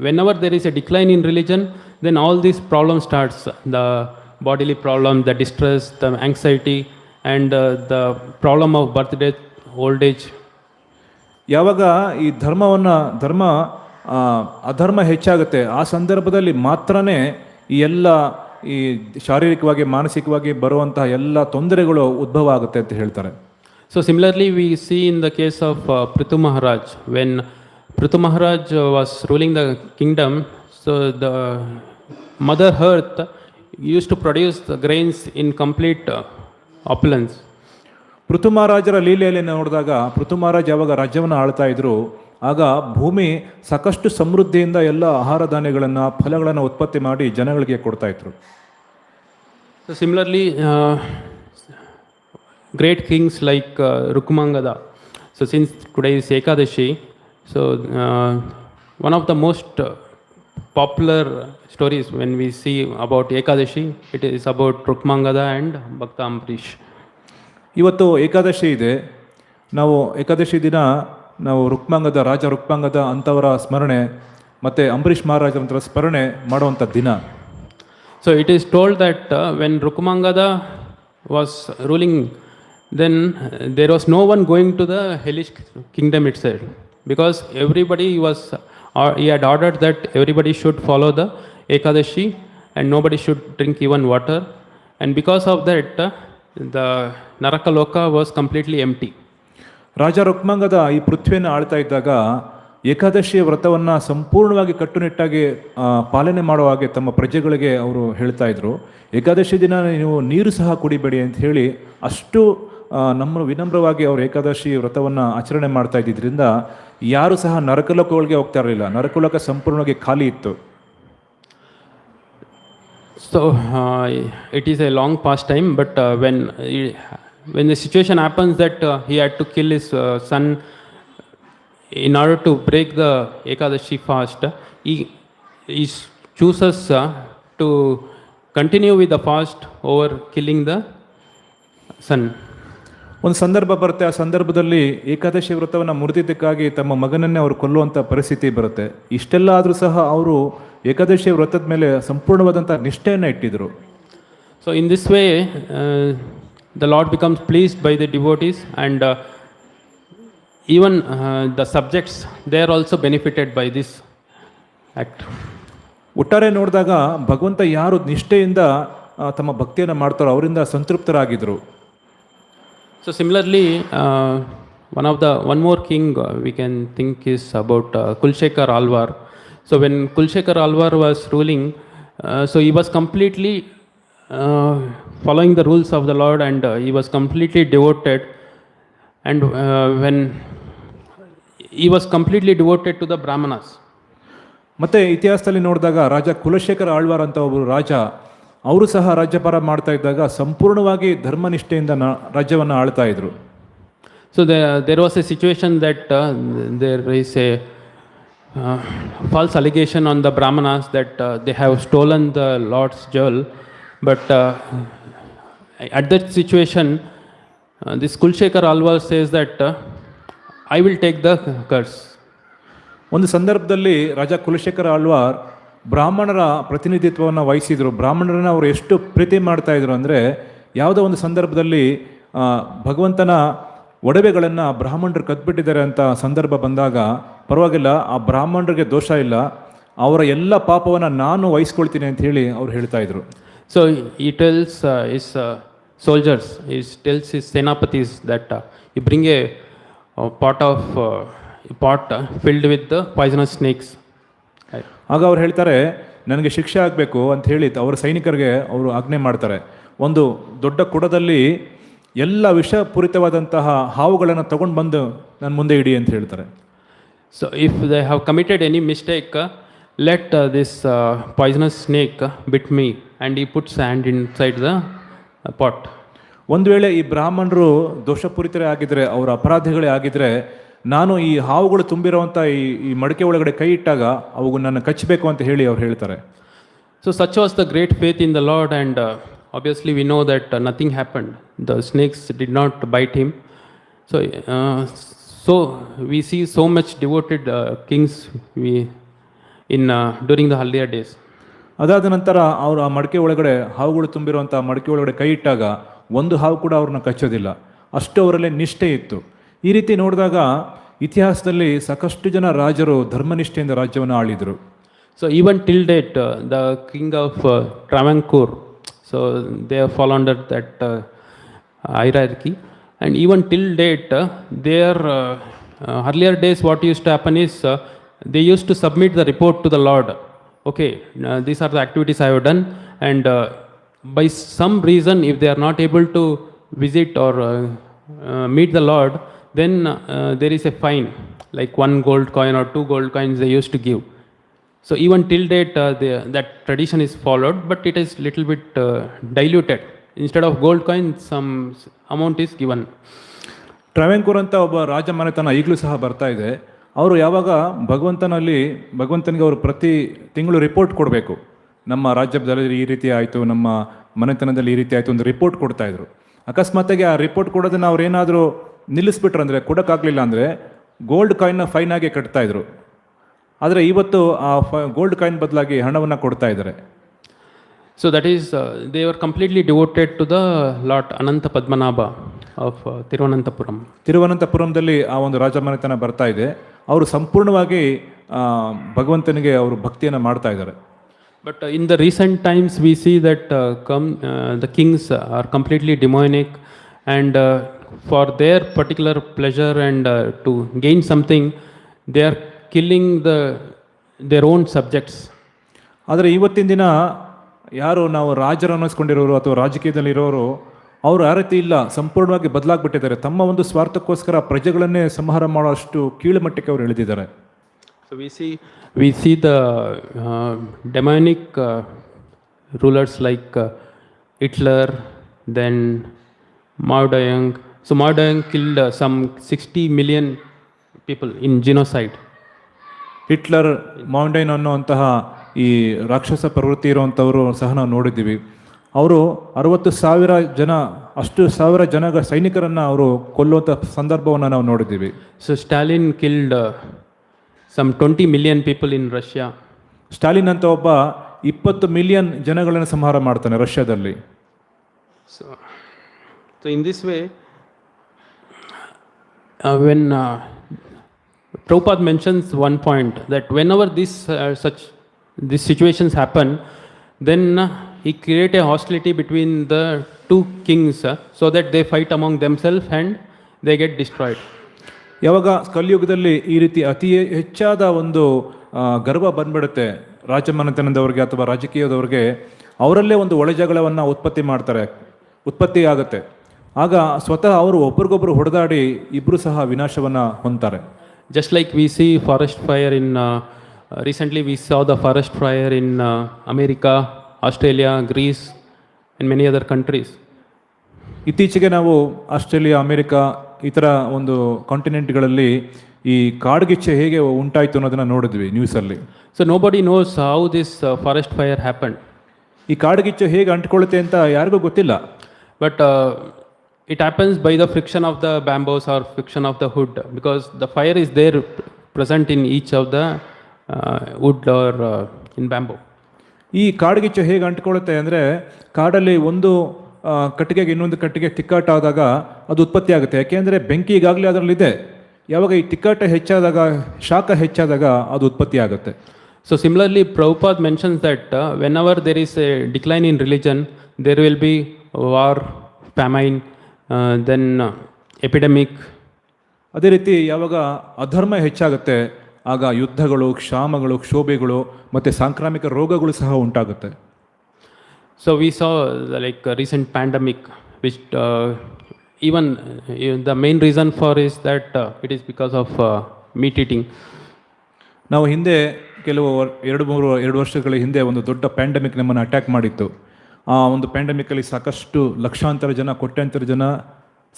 whenever there is a decline in religion, then all these problems starts, the bodily problem, the distress, the anxiety, and the problem of birth, death, old age. ಯಾವಾಗ ಈ ಧರ್ಮ ಅಧರ್ಮ ಹೆಚ್ಚಾಗುತ್ತೆ ಆ ಸಂದರ್ಭದಲ್ಲಿ ಮಾತ್ರನೇ ಈ ಎಲ್ಲ ಈ ಶಾರೀರಿಕವಾಗಿ ಮಾನಸಿಕವಾಗಿ ಬರುವಂತಹ ಎಲ್ಲ ತೊಂದರೆಗಳು ಉದ್ಭವ ಆಗುತ್ತೆ ಅಂತ ಹೇಳ್ತಾರೆ. So similarly we see in the case of Prithu Maharaj, when Prithu Maharaj was ruling the kingdom, so the mother earth used to produce the grains in complete opulence. Prithu ಮಹಾರಾಜರ ಲೀಲೆಯಲ್ಲಿ ನೋಡಿದಾಗ ಪೃಥು ಮಹಾರಾಜ್ ಯಾವಾಗ ರಾಜ್ಯವನ್ನು ಆಳ್ತಾ ಇದ್ರು ಆಗ ಭೂಮಿ ಸಾಕಷ್ಟು ಸಮೃದ್ಧಿಯಿಂದ ಎಲ್ಲ ಆಹಾರ ಧಾನ್ಯಗಳನ್ನು ಫಲಗಳನ್ನು ಉತ್ಪತ್ತಿ ಮಾಡಿ ಜನಗಳಿಗೆ ಕೊಡ್ತಾ ಇದ್ರು. So similarly great kings like Rukumangada. So since today is Ekadashi, so one of the most popular stories when we see about Ekadashi, it is about Rukumangada and Bhakta Ambrish. ಇವತ್ತು ಏಕಾದಶಿ ಇದೆ. ನಾವು ಏಕಾದಶಿ ದಿನ ನಾವು ರಾಜ ರುಕ್ಮಾಂಗದ ಅಂಥವರ ಸ್ಮರಣೆ ಮತ್ತು ಅಂಬರೀಷ್ ಮಹಾರಾಜರಂತರ ಸ್ಮರಣೆ ಮಾಡುವಂಥ ದಿನ. So it is told that when Rukumangada was ruling, then there was no one going to the hellish kingdom itself, because everybody he had ordered that everybody should follow the Ekadashi and nobody should drink even water, and because of that the Naraka Loka was completely empty. ರಾಜ ರುಕ್ಮಾಂಗದ ಈ ಪೃಥ್ವಿಯನ್ನು ಆಳ್ತಾ ಇದ್ದಾಗ ಏಕಾದಶಿಯ ವ್ರತವನ್ನು ಸಂಪೂರ್ಣವಾಗಿ ಕಟ್ಟುನಿಟ್ಟಾಗಿ ಪಾಲನೆ ಮಾಡುವ ಹಾಗೆ ತಮ್ಮ ಪ್ರಜೆಗಳಿಗೆ ಅವರು ಹೇಳ್ತಾ ಇದ್ರು. ಏಕಾದಶಿ ದಿನ ನೀವು ನೀರು ಸಹ ಕುಡಿಬೇಡಿ ಅಂತ ಹೇಳಿ ಅಷ್ಟು ನಮ್ಮ ವಿನಮ್ರವಾಗಿ ಅವರು ಏಕಾದಶಿ ವ್ರತವನ್ನು ಆಚರಣೆ ಮಾಡ್ತಾ ಇದ್ದಿದ್ದರಿಂದ ಯಾರು ಸಹ ನರಕಲೋಕಗಳಿಗೆ ಹೋಗ್ತಾ ಇರಲಿಲ್ಲ. ನರಕಲೋಕ ಸಂಪೂರ್ಣವಾಗಿ ಖಾಲಿ ಇತ್ತು. So it is a long past time, but when the situation happens that he had to kill his son in order to break the Ekadashi fast, he chooses to continue with the fast over killing the son. ಒಂದು ಸಂದರ್ಭ ಬರುತ್ತೆ, ಆ ಸಂದರ್ಭದಲ್ಲಿ ಏಕಾದಶಿ ವ್ರತವನ್ನು ಮುರಿದಿದ್ದಕ್ಕಾಗಿ ತಮ್ಮ ಮಗನನ್ನೇ ಅವರು ಕೊಲ್ಲುವಂಥ ಪರಿಸ್ಥಿತಿ ಬರುತ್ತೆ. ಇಷ್ಟೆಲ್ಲ ಆದರೂ ಸಹ ಅವರು ಏಕಾದಶಿ ವ್ರತದ ಮೇಲೆ ಸಂಪೂರ್ಣವಾದಂಥ ನಿಷ್ಠೆಯನ್ನು ಇಟ್ಟಿದ್ರು. So in this way the Lord becomes pleased by the devotees, and even the subjects, they are also benefited by this act. ಒಟ್ಟಾರೆ ನೋಡಿದಾಗ ಭಗವಂತ ಯಾರು ನಿಷ್ಠೆಯಿಂದ ತಮ್ಮ ಭಕ್ತಿಯನ್ನು ಮಾಡ್ತಾರೋ ಅವರಿಂದ ಸಂತೃಪ್ತರಾಗಿದ್ದರು. So similarly, one more king we can think is about Kulshekar Alvar. So when Kulshekar Alvar was ruling, so he was completely following the rules of the Lord, and he was completely devoted, and when he was completely devoted to the Brahmanas. ಮತ್ತು ಇತಿಹಾಸದಲ್ಲಿ ನೋಡಿದಾಗ ರಾಜ ಕುಲಶೇಖರ ಆಳ್ವಾರ್ ಅಂತ ಒಬ್ಬರು ರಾಜ, ಅವರು ಸಹ ರಾಜ್ಯಭಾರ ಮಾಡ್ತಾ ಇದ್ದಾಗ ಸಂಪೂರ್ಣವಾಗಿ ಧರ್ಮನಿಷ್ಠೆಯಿಂದ ರಾಜ್ಯವನ್ನು ಆಳ್ತಾ ಇದ್ರು. So there was a situation that there is a false allegation on the Brahmanas that they have stolen the Lord's jewel, but at that situation this Kulshekar Alvar says that I will take the curse. ಒಂದು ಸಂದರ್ಭದಲ್ಲಿ ರಾಜ ಕುಲಶೇಖರ ಆಳ್ವಾರ್ ಬ್ರಾಹ್ಮಣರ ಪ್ರತಿನಿಧಿತ್ವವನ್ನು ವಹಿಸಿದರು. ಬ್ರಾಹ್ಮಣರನ್ನ ಅವರು ಎಷ್ಟು ಪ್ರೀತಿ ಮಾಡ್ತಾ ಇದ್ರು ಅಂದರೆ, ಯಾವುದೋ ಒಂದು ಸಂದರ್ಭದಲ್ಲಿ ಭಗವಂತನ ಒಡವೆಗಳನ್ನು ಬ್ರಾಹ್ಮಣರು ಕದ್ಬಿಟ್ಟಿದ್ದಾರೆ ಅಂತ ಸಂದರ್ಭ ಬಂದಾಗ, ಪರವಾಗಿಲ್ಲ, ಆ ಬ್ರಾಹ್ಮಣರಿಗೆ ದೋಷ ಇಲ್ಲ, ಅವರ ಎಲ್ಲ ಪಾಪವನ್ನು ನಾನು ವಹಿಸ್ಕೊಳ್ತೀನಿ ಅಂತ ಹೇಳಿ ಅವ್ರು ಹೇಳ್ತಾ ಇದ್ರು. So he tells his soldiers, he tells his senapatis that you bring a pot filled with the poisonous snakes. ಆಗ ಅವ್ರು ಹೇಳ್ತಾರೆ, ನನಗೆ ಶಿಕ್ಷೆ ಆಗಬೇಕು ಅಂತ ಹೇಳಿ ಅವರ ಸೈನಿಕರಿಗೆ ಅವರು ಆಜ್ಞೆ ಮಾಡ್ತಾರೆ, ಒಂದು ದೊಡ್ಡ ಕುಡದಲ್ಲಿ ಎಲ್ಲ ವಿಷಪೂರಿತವಾದಂತಹ ಹಾವುಗಳನ್ನು ತಗೊಂಡು ಬಂದು ನನ್ನ ಮುಂದೆ ಇಡಿ ಅಂತ ಹೇಳ್ತಾರೆ. So if they have committed any mistake, let this poisonous snake bit me, and he puts hand inside the pot. ಒಂದು ವೇಳೆ ಈ ಬ್ರಾಹ್ಮಣರು ದೋಷಪೂರಿತರೇ ಆಗಿದ್ರೆ, ಅವರ ಅಪರಾಧಿಗಳೇ ಆಗಿದ್ರೆ, ನಾನು ಈ ಹಾವುಗಳು ತುಂಬಿರುವಂಥ ಈ ಮಡಕೆ ಒಳಗಡೆ ಕೈ ಇಟ್ಟಾಗ ಅವು ನನ್ನ ಕಚ್ಚಬೇಕು ಅಂತ ಹೇಳಿ ಅವ್ರು ಹೇಳ್ತಾರೆ. So such was the great faith in the Lord, and obviously we know that nothing happened. The snakes did not bite him. So we see so much devoted kings during the earlier days. ಅದಾದ ನಂತರ ಅವರು ಆ ಮಡಕೆ ಒಳಗಡೆ, ಹಾವುಗಳು ತುಂಬಿರುವಂಥ ಮಡಕೆ ಒಳಗಡೆ ಕೈ ಇಟ್ಟಾಗ ಒಂದು ಹಾವು ಕೂಡ ಅವ್ರನ್ನ ಕಚ್ಚೋದಿಲ್ಲ, ಅಷ್ಟು ಅವರಲ್ಲಿ ನಿಷ್ಠೆ ಇತ್ತು. ಈ ರೀತಿ ನೋಡಿದಾಗ ಇತಿಹಾಸದಲ್ಲಿ ಸಾಕಷ್ಟು ಜನ ರಾಜರು ಧರ್ಮನಿಷ್ಠೆಯಿಂದ ರಾಜ್ಯವನ್ನು ಆಳಿದರು. So even till date, the king of Travancore, so they have fall under that hierarchy, and even till date, their earlier days what used to happen is they used to submit the report to the Lord. Okay, these are the activities I have done, and by some reason if they are not able to visit or meet the Lord, then there is a fine, like 1 gold coin or 2 gold coins they used to give. So even till date that tradition is followed, but it is little bit diluted. Instead of gold coin, some amount is given. Travancore ಅಂತ ಒಬ್ಬ ರಾಜ ಮನೆತನ ಈಗಲೂ ಸಹ ಬರ್ತಾ ಇದೆ. ಅವರು ಯಾವಾಗ ಭಗವಂತನಿಗೆ ಅವರು ಪ್ರತಿ ತಿಂಗಳು ರಿಪೋರ್ಟ್ ಕೊಡಬೇಕು, ನಮ್ಮ ರಾಜ್ಯದಲ್ಲಿ ಈ ರೀತಿ ಆಯಿತು, ನಮ್ಮ ಮನೆತನದಲ್ಲಿ ಈ ರೀತಿ ಆಯಿತು, ಒಂದು ರಿಪೋರ್ಟ್ ಕೊಡ್ತಾ ಇದ್ರು. ಅಕಸ್ಮಾತಾಗಿ ಆ ರಿಪೋರ್ಟ್ ಕೊಡೋದನ್ನು ಅವ್ರು ಏನಾದರೂ ನಿಲ್ಲಿಸ್ಬಿಟ್ರು ಅಂದರೆ, ಕೊಡೋಕ್ಕಾಗಲಿಲ್ಲ ಅಂದರೆ ಗೋಲ್ಡ್ ಕಾಯಿನ್ನ ಫೈನ್ ಆಗಿ ಕಟ್ತಾ ಇದ್ರು. ಆದರೆ ಇವತ್ತು ಆ ಗೋಲ್ಡ್ ಕಾಯಿನ್ ಬದಲಾಗಿ ಹಣವನ್ನು ಕೊಡ್ತಾ ಇದ್ದಾರೆ. So that is they were completely devoted to the Lord Ananta Padmanabha of Thiruvananthapuram. ತಿರುವನಂತಪುರಂದಲ್ಲಿ ಆ ಒಂದು ರಾಜ ಮನೆತನ ಬರ್ತಾ ಇದೆ. ಅವರು ಸಂಪೂರ್ಣವಾಗಿ ಭಗವಂತನಿಗೆ ಅವರು ಭಕ್ತಿಯನ್ನು ಮಾಡ್ತಾ ಇದ್ದಾರೆ. But in the recent times we see that the kings are completely demonic, and for their particular pleasure and to gain something, they are killing their own subjects. ಆದರೆ ಇವತ್ತಿನ ದಿನ ಯಾರು ನಾವು ರಾಜರು ಅನ್ನಿಸ್ಕೊಂಡಿರೋರು ಅಥವಾ ರಾಜಕೀಯದಲ್ಲಿರೋರು ಅವರು ಆ ರೀತಿ ಇಲ್ಲ, ಸಂಪೂರ್ಣವಾಗಿ ಬದಲಾಗ್ಬಿಟ್ಟಿದ್ದಾರೆ. ತಮ್ಮ ಒಂದು ಸ್ವಾರ್ಥಕ್ಕೋಸ್ಕರ ಪ್ರಜೆಗಳನ್ನೇ ಸಂಹಾರ ಮಾಡುವಷ್ಟು ಕೀಳುಮಟ್ಟಕ್ಕೆ ಅವರು ಇಳಿದಿದ್ದಾರೆ. So we see the demonic rulers like Hitler, then Mao Zedong. So Mao Zedong killed some 60 million people in genocide. Hitler, mountain ಅನ್ನುವಂತಹ ಈ ರಾಕ್ಷಸ ಪ್ರವೃತ್ತಿ ಇರುವಂಥವರು ಸಹ ನಾವು ನೋಡಿದ್ದೀವಿ. ಅವರು 60,000 ಜನ, ಅಷ್ಟು ಸಾವಿರ ಜನ ಸೈನಿಕರನ್ನು ಅವರು ಕೊಲ್ಲುವಂಥ ಸಂದರ್ಭವನ್ನು ನಾವು ನೋಡಿದ್ದೀವಿ. So Stalin killed some 20 million people in Russia. Stalin ಅಂತ ಒಬ್ಬ 20 ಮಿಲಿಯನ್ ಜನಗಳನ್ನು ಸಂಹಾರ ಮಾಡ್ತಾನೆ ರಷ್ಯಾದಲ್ಲಿ. So in this way, when Prabhupada mentions one point that whenever these situations happen, then he create a hostility between the two kings so that they fight among themselves and they get destroyed. ಯಾವಾಗ ಕಲಿಯುಗದಲ್ಲಿ ಈ ರೀತಿ ಅತಿ ಹೆಚ್ಚಾದ ಒಂದು ಗರ್ವ ಬಂದ್ಬಿಡುತ್ತೆ ರಾಜಮನೆತನದವ್ರಿಗೆ ಅಥವಾ ರಾಜಕೀಯದವ್ರಿಗೆ, ಅವರಲ್ಲೇ ಒಂದು ಒಳಜಗಳವನ್ನು ಉತ್ಪತ್ತಿ ಆಗುತ್ತೆ. ಆಗ ಸ್ವತಃ ಅವರು ಒಬ್ರಿಗೊಬ್ರು ಹೊಡೆದಾಡಿ ಇಬ್ಬರು ಸಹ ವಿನಾಶವನ್ನು ಹೊಂದ್ತಾರೆ. Just like we see forest fire in recently we saw the forest fire in America, Australia, Greece and many other countries. ಇತ್ತೀಚೆಗೆ ನಾವು ಆಸ್ಟ್ರೇಲಿಯಾ, ಅಮೆರಿಕ ಈ ಥರ ಒಂದು ಕಾಂಟಿನೆಂಟ್ಗಳಲ್ಲಿ ಈ ಕಾಡ್ಗಿಚ್ಚೆ ಹೇಗೆ ಉಂಟಾಯಿತು ಅನ್ನೋದನ್ನು ನೋಡಿದ್ವಿ ನ್ಯೂಸಲ್ಲಿ. So nobody knows how this forest fire happened. ಈ ಕಾಡ್ಗಿಚ್ಚು ಹೇಗೆ ಅಂಟ್ಕೊಳ್ಳುತ್ತೆ ಅಂತ ಯಾರಿಗೂ ಗೊತ್ತಿಲ್ಲ. But it happens by the friction of the bamboos or friction of the wood, because the fire is there present in each of the wood or in bamboo. ಈ ಕಾಡ್ಗಿಚ್ಚು ಹೇಗೆ ಅಂಟ್ಕೊಳ್ಳುತ್ತೆ ಅಂದರೆ, ಕಾಡಲ್ಲಿ ಒಂದು ಕಟ್ಟಿಗೆಗೆ ಇನ್ನೊಂದು ಕಟ್ಟಿಗೆ ತಿಕ್ಕಾಟ ಆದಾಗ ಅದು ಉತ್ಪತ್ತಿ ಆಗುತ್ತೆ. ಯಾಕೆಂದರೆ ಬೆಂಕಿ ಈಗಾಗಲೇ ಅದರಲ್ಲಿದೆ. ಯಾವಾಗ ಈ ತಿಕ್ಕಾಟ ಹೆಚ್ಚಾದಾಗ, ಶಾಖ ಹೆಚ್ಚಾದಾಗ ಅದು ಉತ್ಪತ್ತಿ ಆಗುತ್ತೆ. So similarly, Prabhupada mentions that whenever there is a decline in religion, there will be war, famine, then epidemic. ಅದೇ ರೀತಿ ಯಾವಾಗ ಅಧರ್ಮ ಹೆಚ್ಚಾಗುತ್ತೆ, ಆಗ ಯುದ್ಧಗಳು, ಕ್ಷಾಮಗಳು, ಕ್ಷೋಭೆಗಳು ಮತ್ತು ಸಾಂಕ್ರಾಮಿಕ ರೋಗಗಳು ಸಹ ಉಂಟಾಗುತ್ತೆ. So we saw like a recent pandemic, which even the main reason for is that it is because of meat eating. ನಾವು ಹಿಂದೆ ಕೆಲವು 2 ವರ್ಷಗಳ ಹಿಂದೆ ಒಂದು ದೊಡ್ಡ ಪ್ಯಾಂಡಮಿಕ್ ನಮ್ಮನ್ನು ಅಟ್ಯಾಕ್ ಮಾಡಿತ್ತು. ಆ ಒಂದು ಪ್ಯಾಂಡಮಿಕಲ್ಲಿ ಸಾಕಷ್ಟು ಲಕ್ಷಾಂತರ ಜನ, ಕೋಟ್ಯಾಂತರ ಜನ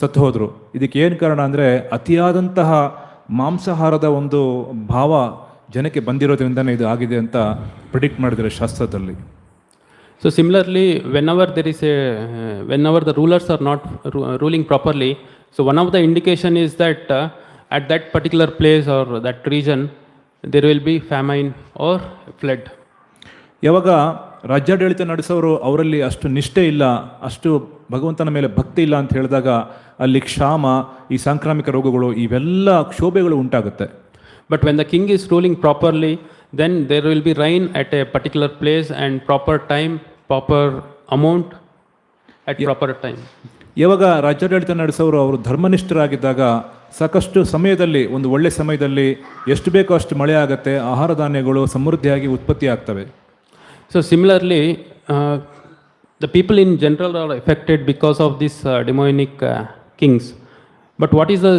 ಸತ್ತು ಹೋದರು. ಇದಕ್ಕೆ ಏನು ಕಾರಣ ಅಂದರೆ, ಅತಿಯಾದಂತಹ ಮಾಂಸಾಹಾರದ ಒಂದು ಭಾವ ಜನಕ್ಕೆ ಬಂದಿರೋದ್ರಿಂದನೇ ಇದು ಆಗಿದೆ ಅಂತ ಪ್ರಿಡಿಕ್ಟ್ ಮಾಡಿದ್ದಾರೆ ಶಾಸ್ತ್ರದಲ್ಲಿ. So similarly, whenever the rulers are not ruling properly, so one of the indication is that at that particular place or that region there will be famine or flood. ಯಾವಾಗ ರಾಜ್ಯಾಡಳಿತ ನಡೆಸೋರು ಅವರಲ್ಲಿ ಅಷ್ಟು ನಿಷ್ಠೆ ಇಲ್ಲ, ಅಷ್ಟು ಭಗವಂತನ ಮೇಲೆ ಭಕ್ತಿ ಇಲ್ಲ ಅಂತ ಹೇಳಿದಾಗ ಅಲ್ಲಿ ಕ್ಷಾಮ, ಈ ಸಾಂಕ್ರಾಮಿಕ ರೋಗಗಳು, ಇವೆಲ್ಲ ಕ್ಷೋಭೆಗಳು ಉಂಟಾಗುತ್ತೆ. But when the king is ruling properly, then there will be rain at a particular place and proper time, proper amount at proper time. ಯಾವಾಗ ರಾಜ್ಯಾಡಳಿತ ನಡೆಸೋರು ಅವರು ಧರ್ಮನಿಷ್ಠರಾಗಿದ್ದಾಗ ಸಾಕಷ್ಟು ಸಮಯದಲ್ಲಿ, ಒಂದು ಒಳ್ಳೆ ಸಮಯದಲ್ಲಿ ಎಷ್ಟು ಬೇಕೋ ಅಷ್ಟು ಮಳೆ ಆಗುತ್ತೆ, ಆಹಾರ ಧಾನ್ಯಗಳು ಸಮೃದ್ಧಿಯಾಗಿ ಉತ್ಪತ್ತಿ ಆಗ್ತವೆ. So similarly, the people in general are affected because of these demonic kings. But what is the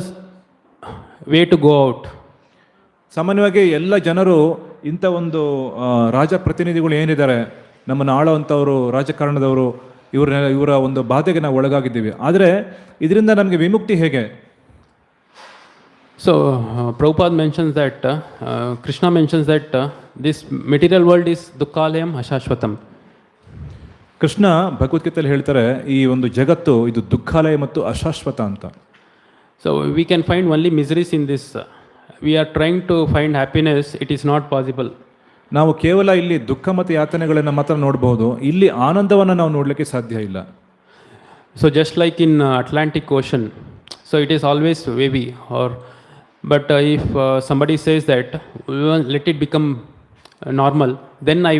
way to go out? ಸಾಮಾನ್ಯವಾಗಿ ಎಲ್ಲ ಜನರು ಇಂಥ ಒಂದು ರಾಜಪ್ರತಿನಿಧಿಗಳು ಏನಿದ್ದಾರೆ, ನಮ್ಮನ್ನು ಆಳುವಂಥವರು, ರಾಜಕಾರಣದವರು, ಇವರ ಒಂದು ಬಾಧೆಗೆ ನಾವು ಒಳಗಾಗಿದ್ದೀವಿ. ಆದರೆ ಇದರಿಂದ ನಮಗೆ ವಿಮುಕ್ತಿ ಹೇಗೆ? So Prabhupada mentions that Krishna mentions that this material world is dukkhalayam ashashvatam. Krishna ಭಗವದ್ಗೀತೆಯಲ್ಲಿ ಹೇಳ್ತಾರೆ, ಈ ಒಂದು ಜಗತ್ತು ಇದು ದುಃಖಾಲಯ ಮತ್ತು ಅಶಾಶ್ವತ ಅಂತ. So we can find only miseries in this. We are trying to find happiness, it is not possible. ನಾವು ಕೇವಲ ಇಲ್ಲಿ ದುಃಖ ಮತ್ತು ಯಾತನೆಗಳನ್ನು ಮಾತ್ರ ನೋಡಬಹುದು, ಇಲ್ಲಿ ಆನಂದವನ್ನು ನಾವು ನೋಡಲಿಕ್ಕೆ ಸಾಧ್ಯ ಇಲ್ಲ. So just like in Atlantic Ocean, so it is always wavy, but if somebody says that let it become normal, then I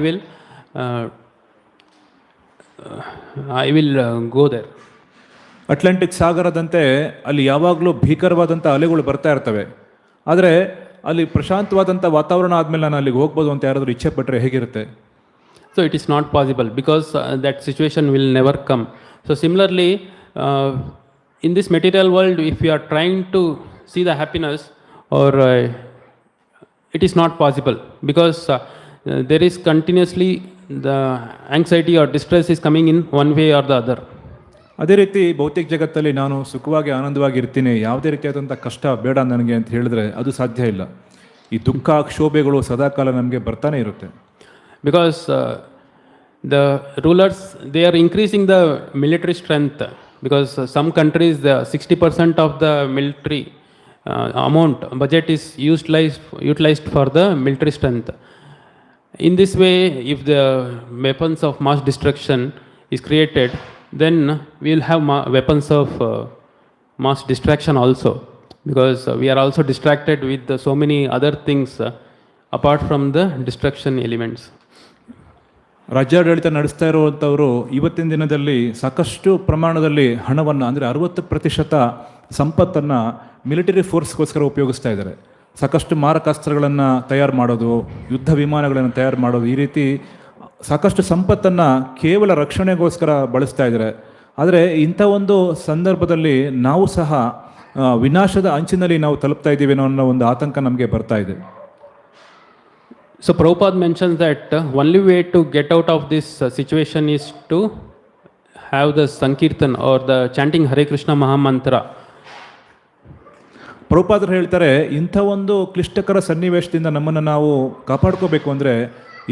will go there. Atlantic ಸಾಗರದಂತೆ ಅಲ್ಲಿ ಯಾವಾಗಲೂ ಭೀಕರವಾದಂಥ ಅಲೆಗಳು ಬರ್ತಾ ಇರ್ತವೆ. ಆದರೆ ಅಲ್ಲಿ ಪ್ರಶಾಂತವಾದಂಥ ವಾತಾವರಣ ಆದಮೇಲೆ ನಾನು ಅಲ್ಲಿಗೆ ಹೋಗ್ಬೋದು ಅಂತ ಯಾರಾದರೂ ಇಚ್ಛೆ ಪಟ್ಟರೆ ಹೇಗಿರುತ್ತೆ? So it is not possible because that situation will never come. So similarly, in this material world, if we are trying to see the happiness, or it is not possible, because there is continuously the anxiety or distress is coming in one way or the other. ಅದೇ ರೀತಿ ಭೌತಿಕ ಜಗತ್ತಲ್ಲಿ ನಾನು ಸುಖವಾಗಿ ಆನಂದವಾಗಿ ಇರ್ತೀನಿ, ಯಾವುದೇ ರೀತಿಯಾದಂಥ ಕಷ್ಟ ಬೇಡ ನನಗೆ ಅಂತ ಹೇಳಿದ್ರೆ ಅದು ಸಾಧ್ಯ ಇಲ್ಲ. ಈ ದುಃಖ ಕ್ಷೋಭೆಗಳು ಸದಾಕಾಲ ನಮಗೆ ಬರ್ತಾನೆ ಇರುತ್ತೆ. Because the rulers, they are increasing the military strength, because some countries, the 60% of the military amount budget is utilized for the military strength. In this way, if the weapons of mass destruction is created, then we will have weapons of mass destruction also, because we are also distracted with so many other things apart from the destruction elements. ರಾಜ್ಯಾಡಳಿತ ನಡೆಸ್ತಾ ಇರುವಂಥವರು ಇವತ್ತಿನ ದಿನದಲ್ಲಿ ಸಾಕಷ್ಟು ಪ್ರಮಾಣದಲ್ಲಿ ಹಣವನ್ನು, ಅಂದರೆ 60% ಸಂಪತ್ತನ್ನು military ಫೋರ್ಸ್ಗೋಸ್ಕರ ಉಪಯೋಗಿಸ್ತಾ ಇದ್ದಾರೆ. ಸಾಕಷ್ಟು ಮಾರಕಾಸ್ತ್ರಗಳನ್ನು ತಯಾರು ಮಾಡೋದು, ಯುದ್ಧ ವಿಮಾನಗಳನ್ನು ತಯಾರು ಮಾಡೋದು, ಈ ರೀತಿ ಸಾಕಷ್ಟು ಸಂಪತ್ತನ್ನು ಕೇವಲ ರಕ್ಷಣೆಗೋಸ್ಕರ ಬಳಸ್ತಾ ಇದ್ದಾರೆ. ಆದರೆ ಇಂಥ ಒಂದು ಸಂದರ್ಭದಲ್ಲಿ ನಾವು ಸಹ ವಿನಾಶದ ಅಂಚಿನಲ್ಲಿ ನಾವು ತಲುಪ್ತಾ ಇದ್ದೀವಿ ಅನ್ನೋ ಒಂದು ಆತಂಕ ನಮಗೆ ಬರ್ತಾ ಇದೆ. So Prabhupada mentions that only way to get out of this situation is to have the Sankirtan or the chanting Hare Krishna Mahamantra. ಪ್ರಭುಪಾದರು ಹೇಳ್ತಾರೆ, ಇಂಥ ಒಂದು ಕ್ಲಿಷ್ಟಕರ ಸನ್ನಿವೇಶದಿಂದ ನಮ್ಮನ್ನು ನಾವು ಕಾಪಾಡ್ಕೋಬೇಕು ಅಂದರೆ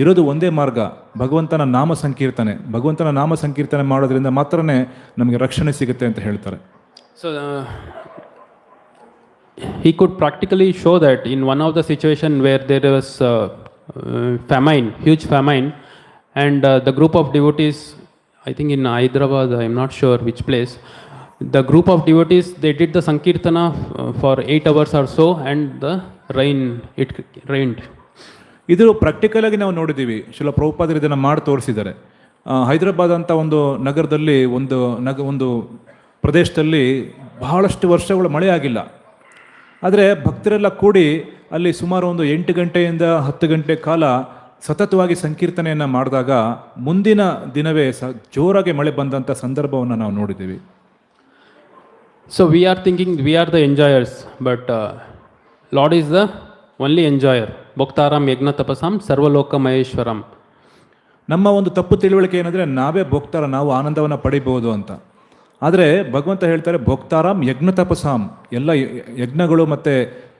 ಇರೋದು ಒಂದೇ ಮಾರ್ಗ, ಭಗವಂತನ ನಾಮ ಸಂಕೀರ್ತನೆ. ಭಗವಂತನ ನಾಮ ಸಂಕೀರ್ತನೆ ಮಾಡೋದ್ರಿಂದ ಮಾತ್ರನೇ ನಮಗೆ ರಕ್ಷಣೆ ಸಿಗುತ್ತೆ ಅಂತ ಹೇಳ್ತಾರೆ. So he could practically show that in one of the situation where there was famine, huge famine, and the group of devotees, I think in Hyderabad, I am not sure which place, the group of devotees, they did the Sankirtana for 8 hours or so, and the it rained. ಇದು practical ಆಗಿ ನಾವು ನೋಡಿದ್ದೀವಿ. ಶಿಲ ಪ್ರಭುಪಾದರು ಇದನ್ನು ಮಾಡಿ ತೋರಿಸಿದ್ದಾರೆ. ಹೈದರಾಬಾದ್ ಅಂತ ಒಂದು ನಗರದಲ್ಲಿ ಒಂದು ಪ್ರದೇಶದಲ್ಲಿ ಬಹಳಷ್ಟು ವರ್ಷಗಳು ಮಳೆ ಆಗಿಲ್ಲ. ಆದರೆ ಭಕ್ತರೆಲ್ಲ ಕೂಡಿ ಅಲ್ಲಿ ಸುಮಾರು ಒಂದು 8 ಗಂಟೆಯಿಂದ 10 ಗಂಟೆ ಕಾಲ ಸತತವಾಗಿ ಸಂಕೀರ್ತನೆಯನ್ನು ಮಾಡಿದಾಗ ಮುಂದಿನ ದಿನವೇ ಜೋರಾಗಿ ಮಳೆ ಬಂದಂಥ ಸಂದರ್ಭವನ್ನು ನಾವು ನೋಡಿದ್ದೀವಿ. So we are thinking we are the enjoyers, but Lord is the only enjoyer. Bhoktaram yagna tapasam sarvaloka maheshwaram. ನಮ್ಮ ಒಂದು ತಪ್ಪು ತಿಳುವಳಿಕೆ ಏನಂದರೆ ನಾವೇ ಭೋಕ್ತಾರ, ನಾವು ಆನಂದವನ್ನು ಪಡಿಬೋದು ಅಂತ. ಆದರೆ ಭಗವಂತ ಹೇಳ್ತಾರೆ, ಭೋಕ್ತಾರಾಮ್ ಯಜ್ಞ ತಪಸಾಂ, ಎಲ್ಲ ಯಜ್ಞಗಳು ಮತ್ತು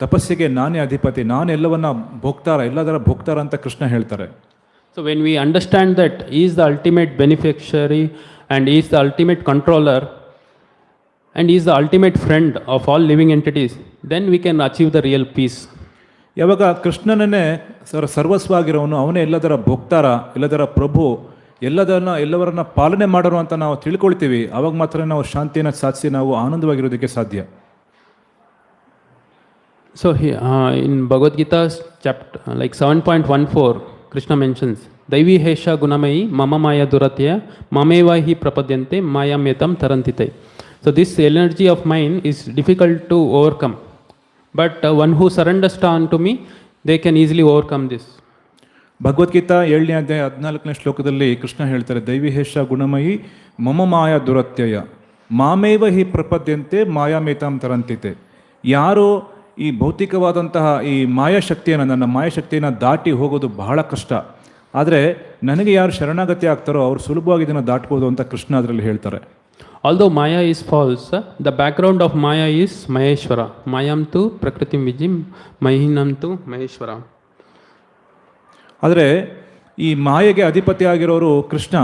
ತಪಸ್ಸಿಗೆ ನಾನೇ ಅಧಿಪತಿ, ನಾನು ಎಲ್ಲವನ್ನ ಭೋಕ್ತಾರ, ಎಲ್ಲದರ ಭೋಕ್ತಾರ ಅಂತ ಕೃಷ್ಣ ಹೇಳ್ತಾರೆ. So when we understand that he is the ultimate beneficiary and he is the ultimate controller and he is the ultimate friend of all living entities, then we can achieve the real peace. ಯಾವಾಗ ಕೃಷ್ಣನನ್ನೇ ಸರ್ವಸ್ವಾಗಿರೋನು, ಅವನೇ ಎಲ್ಲದರ ಭೋಕ್ತಾರ, ಎಲ್ಲದರ ಪ್ರಭು, ಎಲ್ಲವರನ್ನ ಪಾಲನೆ ಮಾಡೋರು ಅಂತ ನಾವು ತಿಳ್ಕೊಳ್ತೀವಿ, ಅವಾಗ ಮಾತ್ರ ನಾವು ಶಾಂತಿಯನ್ನು ಸಾಧಿಸಿ ನಾವು ಆನಂದವಾಗಿರೋದಕ್ಕೆ ಸಾಧ್ಯ. So in Bhagavad Gita chapter like 7.14, Krishna mentions Daivi Hesha Gunamayi Mama Maya Duratya Mameva Hi Prapadyante Mayametam Tarantite. So this energy of mine is difficult to overcome, but one who surrenders to me, they can easily overcome this. Bhagavad Gita 7ನೇ ಅಧ್ಯಾಯ 14ನೇ ಶ್ಲೋಕದಲ್ಲಿ ಕೃಷ್ಣ ಹೇಳ್ತಾರೆ, ದೈವಿಹೇಶ ಗುಣಮಯಿ ಮಮ ಮಾಯಾ ದುರತ್ಯಯ ಮಾಮೇವ ಹಿ ಪ್ರಪದ್ಯಂತೆ ಮಾಯಾಮೇತಾಂ ತರಂತಿತೆ. ಯಾರು ಈ ಭೌತಿಕವಾದಂತಹ ಈ ಮಾಯಾಶಕ್ತಿಯನ್ನು, ನನ್ನ ಮಾಯಾಶಕ್ತಿಯನ್ನು ದಾಟಿ ಹೋಗೋದು ಬಹಳ ಕಷ್ಟ, ಆದರೆ ನನಗೆ ಯಾರು ಶರಣಾಗತಿ ಆಗ್ತಾರೋ ಅವರು ಸುಲಭವಾಗಿ ಇದನ್ನು ದಾಟ್ಬೋದು ಅಂತ ಕೃಷ್ಣ ಅದರಲ್ಲಿ ಹೇಳ್ತಾರೆ. Although Maya is false, the background of Maya is Maheshwara. Mayam tu Prakritim Vijim, Mahinam tu Maheshwara. ಆದರೆ ಈ ಮಾಯೆಗೆ ಅಧಿಪತಿ ಆಗಿರೋರು ಕೃಷ್ಣ.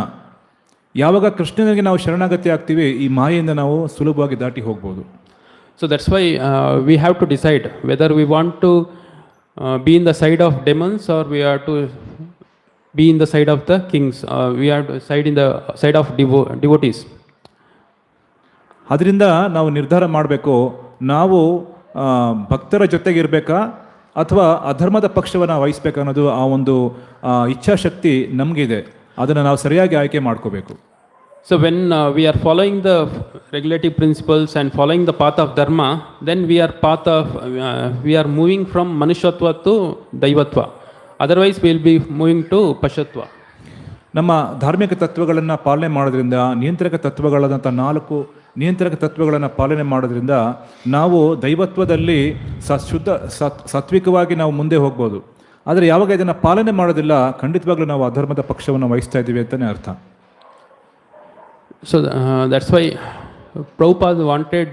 ಯಾವಾಗ ಕೃಷ್ಣನಿಗೆ ನಾವು ಶರಣಾಗತಿ ಆಗ್ತೀವಿ, ಈ ಮಾಯೆಯಿಂದ ನಾವು ಸುಲಭವಾಗಿ ದಾಟಿ ಹೋಗ್ಬೋದು. So that's why we have to decide whether we want to be in the side of demons or we are to be in the side of the kings. We are to side in the side of devotees. ಅದರಿಂದ ನಾವು ನಿರ್ಧಾರ ಮಾಡಬೇಕು, ನಾವು ಭಕ್ತರ ಜೊತೆಗೆ ಇರಬೇಕಾ ಅಥವಾ ಅಧರ್ಮದ ಪಕ್ಷವನ್ನು ವಹಿಸ್ಬೇಕು ಅನ್ನೋದು ಆ ಒಂದು ಇಚ್ಛಾಶಕ್ತಿ ನಮಗಿದೆ. ಅದನ್ನು ನಾವು ಸರಿಯಾಗಿ ಆಯ್ಕೆ ಮಾಡ್ಕೋಬೇಕು. So when we are following the regulative principles and following the path of dharma, then we are moving from manushyattva to daivatva. Otherwise we will be moving to pashatva. ನಮ್ಮ ಧಾರ್ಮಿಕ ತತ್ವಗಳನ್ನು ಪಾಲನೆ ಮಾಡೋದ್ರಿಂದ ನಿಯಂತ್ರಕ ತತ್ವಗಳಾದಂಥ 4 ನಿಯಂತ್ರಕ ತತ್ವಗಳನ್ನು ಪಾಲನೆ ಮಾಡೋದ್ರಿಂದ ನಾವು ದೈವತ್ವದಲ್ಲಿ ಸಾತ್ವಿಕವಾಗಿ ನಾವು ಮುಂದೆ ಹೋಗ್ಬೋದು. ಆದರೆ ಯಾವಾಗ ಇದನ್ನು ಪಾಲನೆ ಮಾಡೋದಿಲ್ಲ, ಖಂಡಿತವಾಗ್ಲೂ ನಾವು ಅಧರ್ಮದ ಪಕ್ಷವನ್ನು ವಹಿಸ್ತಾ ಇದ್ದೀವಿ ಅಂತಲೇ ಅರ್ಥ. So that's why Prabhupada wanted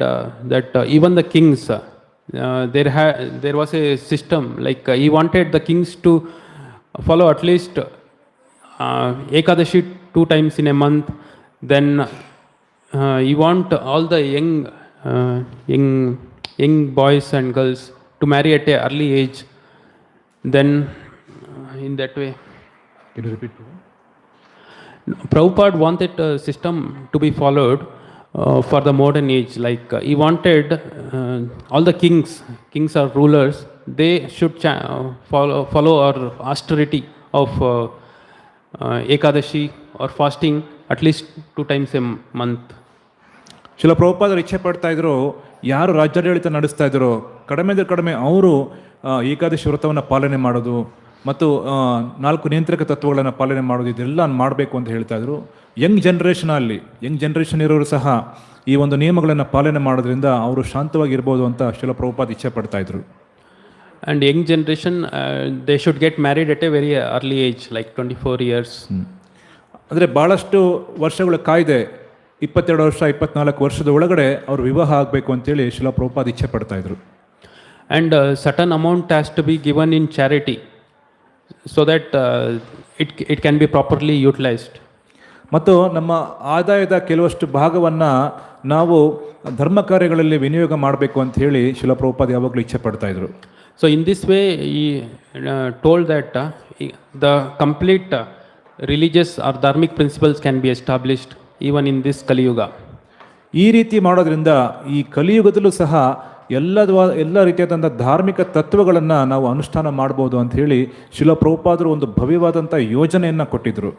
that even the kings, there was a system like he wanted the kings to follow at least Ekadashi 2 times in a month. Then he want all the young boys and girls to marry at a early age. Then in that way. Can you repeat? Prabhupada wanted a system to be followed for the modern age. Like he wanted all the kings or rulers, they should follow our austerity of Ekadashi or fasting at least 2 times a month. ಶಿಲ ಪ್ರಭುಪಾದರು ಇಚ್ಛೆ ಪಡ್ತಾ ಇದ್ರು, ಯಾರು ರಾಜ್ಯಾಡಳಿತ ನಡೆಸ್ತಾ ಇದ್ರು ಕಡಿಮೆ ಅವರು ಏಕಾದಶಿ ವ್ರತವನ್ನು ಪಾಲನೆ ಮಾಡೋದು ಮತ್ತು 4 ನಿಯಂತ್ರಕ ತತ್ವಗಳನ್ನು ಪಾಲನೆ ಮಾಡೋದು, ಇದೆಲ್ಲ ಮಾಡಬೇಕು ಅಂತ ಹೇಳ್ತಾ ಇದ್ರು. ಯಂಗ್ ಜನ್ರೇಷನ್ ಇರೋರು ಸಹ ಈ ಒಂದು ನಿಯಮಗಳನ್ನು ಪಾಲನೆ ಮಾಡೋದ್ರಿಂದ ಅವರು ಶಾಂತವಾಗಿರ್ಬೋದು ಅಂತ ಶಿಲ ಪ್ರಭುಪಾದ ಇಚ್ಛೆ ಪಡ್ತಾ ಇದ್ರು. And young generation, they should get married at a very early age, like 24 years. ಅಂದರೆ ಭಾಳಷ್ಟು ವರ್ಷಗಳ ಕಾಯ್ದೆ, 22 ವರ್ಷ 24 ವರ್ಷದ ಒಳಗಡೆ ಅವರು ವಿವಾಹ ಆಗಬೇಕು ಅಂತೇಳಿ ಶಿಲ ಪ್ರಭುಪಾದ ಇಚ್ಛೆ ಪಡ್ತಾ ಇದ್ರು. And certain amount has to be given in charity so that it can be properly utilized. ಮತ್ತು ನಮ್ಮ ಆದಾಯದ ಕೆಲವಷ್ಟು ಭಾಗವನ್ನು ನಾವು ಧರ್ಮ ಕಾರ್ಯಗಳಲ್ಲಿ ವಿನಿಯೋಗ ಮಾಡಬೇಕು ಅಂತ ಹೇಳಿ ಶಿಲ ಪ್ರಭುಪಾದ ಯಾವಾಗಲೂ ಇಚ್ಛೆ ಪಡ್ತಾ ಇದ್ರು. So in this way he told that the complete religious or dharmic principles can be established even in this Kali Yuga. ಈ ರೀತಿ ಮಾಡೋದ್ರಿಂದ ಈ ಕಲಿಯುಗದಲ್ಲೂ ಸಹ ಎಲ್ಲ ರೀತಿಯಾದಂಥ ಧಾರ್ಮಿಕ ತತ್ವಗಳನ್ನು ನಾವು ಅನುಷ್ಠಾನ ಮಾಡ್ಬೋದು ಅಂತ ಹೇಳಿ ಶಿಲ ಪ್ರಭುಪಾದರು ಒಂದು ಭವ್ಯವಾದಂಥ ಯೋಜನೆಯನ್ನು ಕೊಟ್ಟಿದ್ರು.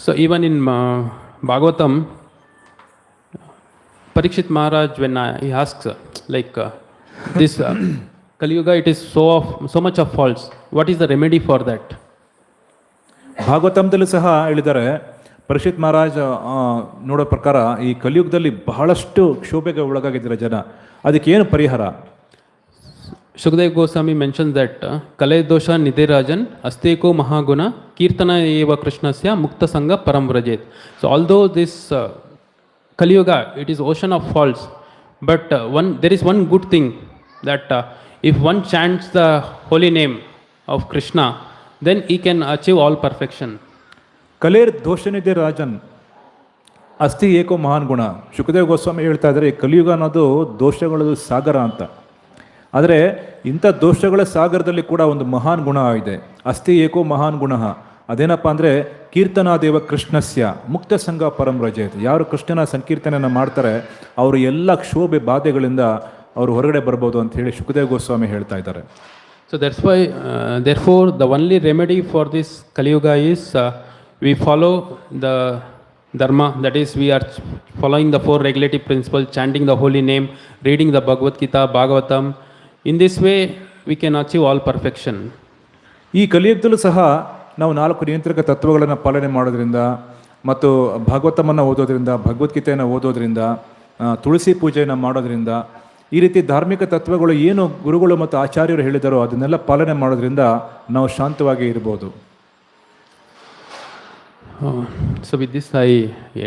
So even in Bhagavatam, Parikshit Maharaj, when he asks like this Kali Yuga, it is so much of faults, what is the remedy for that? ಭಾಗವತಂದಲ್ಲೂ ಸಹ ಹೇಳಿದ್ದಾರೆ, ಪರೀಕ್ಷಿತ್ ಮಹಾರಾಜ್ ನೋಡೋ ಪ್ರಕಾರ ಈ ಕಲಿಯುಗದಲ್ಲಿ ಬಹಳಷ್ಟು ಕ್ಷೋಭೆಗೆ ಒಳಗಾಗಿದ್ದಾರೆ ಜನ, ಅದಕ್ಕೇನು ಪರಿಹಾರ? Shukdev Goswami mentions that Kale Dosha Nidirajan Asteko Mahaguna Kirtana Eva Krishnasya Mukta Sangha Param Vrajet. So although this Kali Yuga, it is ocean of faults, but there is one good thing, that if one chants the holy name of Krishna, then he can achieve all perfection. ಕಲೇರ್ ದೋಷನಿದೆ Rajan ಅಸ್ತಿ ಏಕೋ ಮಹಾನ್ ಗುಣ. ಶುಕದೇವ್ ಗೋಸ್ವಾಮಿ ಹೇಳ್ತಾ ಇದ್ದಾರೆ, ಕಲಿಯುಗ ಅನ್ನೋದು ದೋಷಗಳ ಸಾಗರ ಅಂತ. ಆದರೆ ಇಂಥ ದೋಷಗಳ ಸಾಗರದಲ್ಲಿ ಕೂಡ ಒಂದು ಮಹಾನ್ ಗುಣ ಇದೆ, ಅಸ್ತಿ ಏಕೋ ಮಹಾನ್ ಗುಣ. ಅದೇನಪ್ಪ ಅಂದರೆ ಕೀರ್ತನಾದೇವ ಕೃಷ್ಣಸ್ಯ ಮುಕ್ತ ಸಂಘ ಪರಂ ರಜೇತ್. ಯಾರು ಕೃಷ್ಣನ ಸಂಕೀರ್ತನೆಯನ್ನು ಮಾಡ್ತಾರೆ ಅವರು ಎಲ್ಲ ಕ್ಷೋಭೆ ಬಾಧೆಗಳಿಂದ ಅವರು ಹೊರಗಡೆ ಬರ್ಬೋದು ಅಂತ ಹೇಳಿ ಶುಕದೇವ್ ಗೋಸ್ವಾಮಿ ಹೇಳ್ತಾ ಇದ್ದಾರೆ. So that's why therefore the only remedy for this Kali Yuga is we follow the dharma, that is we are following the 4 regulative principles, chanting the holy name, reading the Bhagavad Gita, Bhagavatam. In this way we can achieve all perfection. ಈ ಕಲಿಯುಗದಲ್ಲೂ ಸಹ ನಾವು 4 ನಿಯಂತ್ರಕ ತತ್ವಗಳನ್ನು ಪಾಲನೆ ಮಾಡೋದ್ರಿಂದ ಮತ್ತು ಭಾಗವತಮನ್ನು ಓದೋದ್ರಿಂದ, ಭಗವದ್ಗೀತೆಯನ್ನು ಓದೋದ್ರಿಂದ, ತುಳಸಿ ಪೂಜೆಯನ್ನು ಮಾಡೋದ್ರಿಂದ, ಈ ರೀತಿ ಧಾರ್ಮಿಕ ತತ್ವಗಳು ಏನು ಗುರುಗಳು ಮತ್ತು ಆಚಾರ್ಯರು ಹೇಳಿದಾರೋ ಅದನ್ನೆಲ್ಲ ಪಾಲನೆ ಮಾಡೋದ್ರಿಂದ ನಾವು ಶಾಂತವಾಗಿ ಇರ್ಬೋದು. So with this I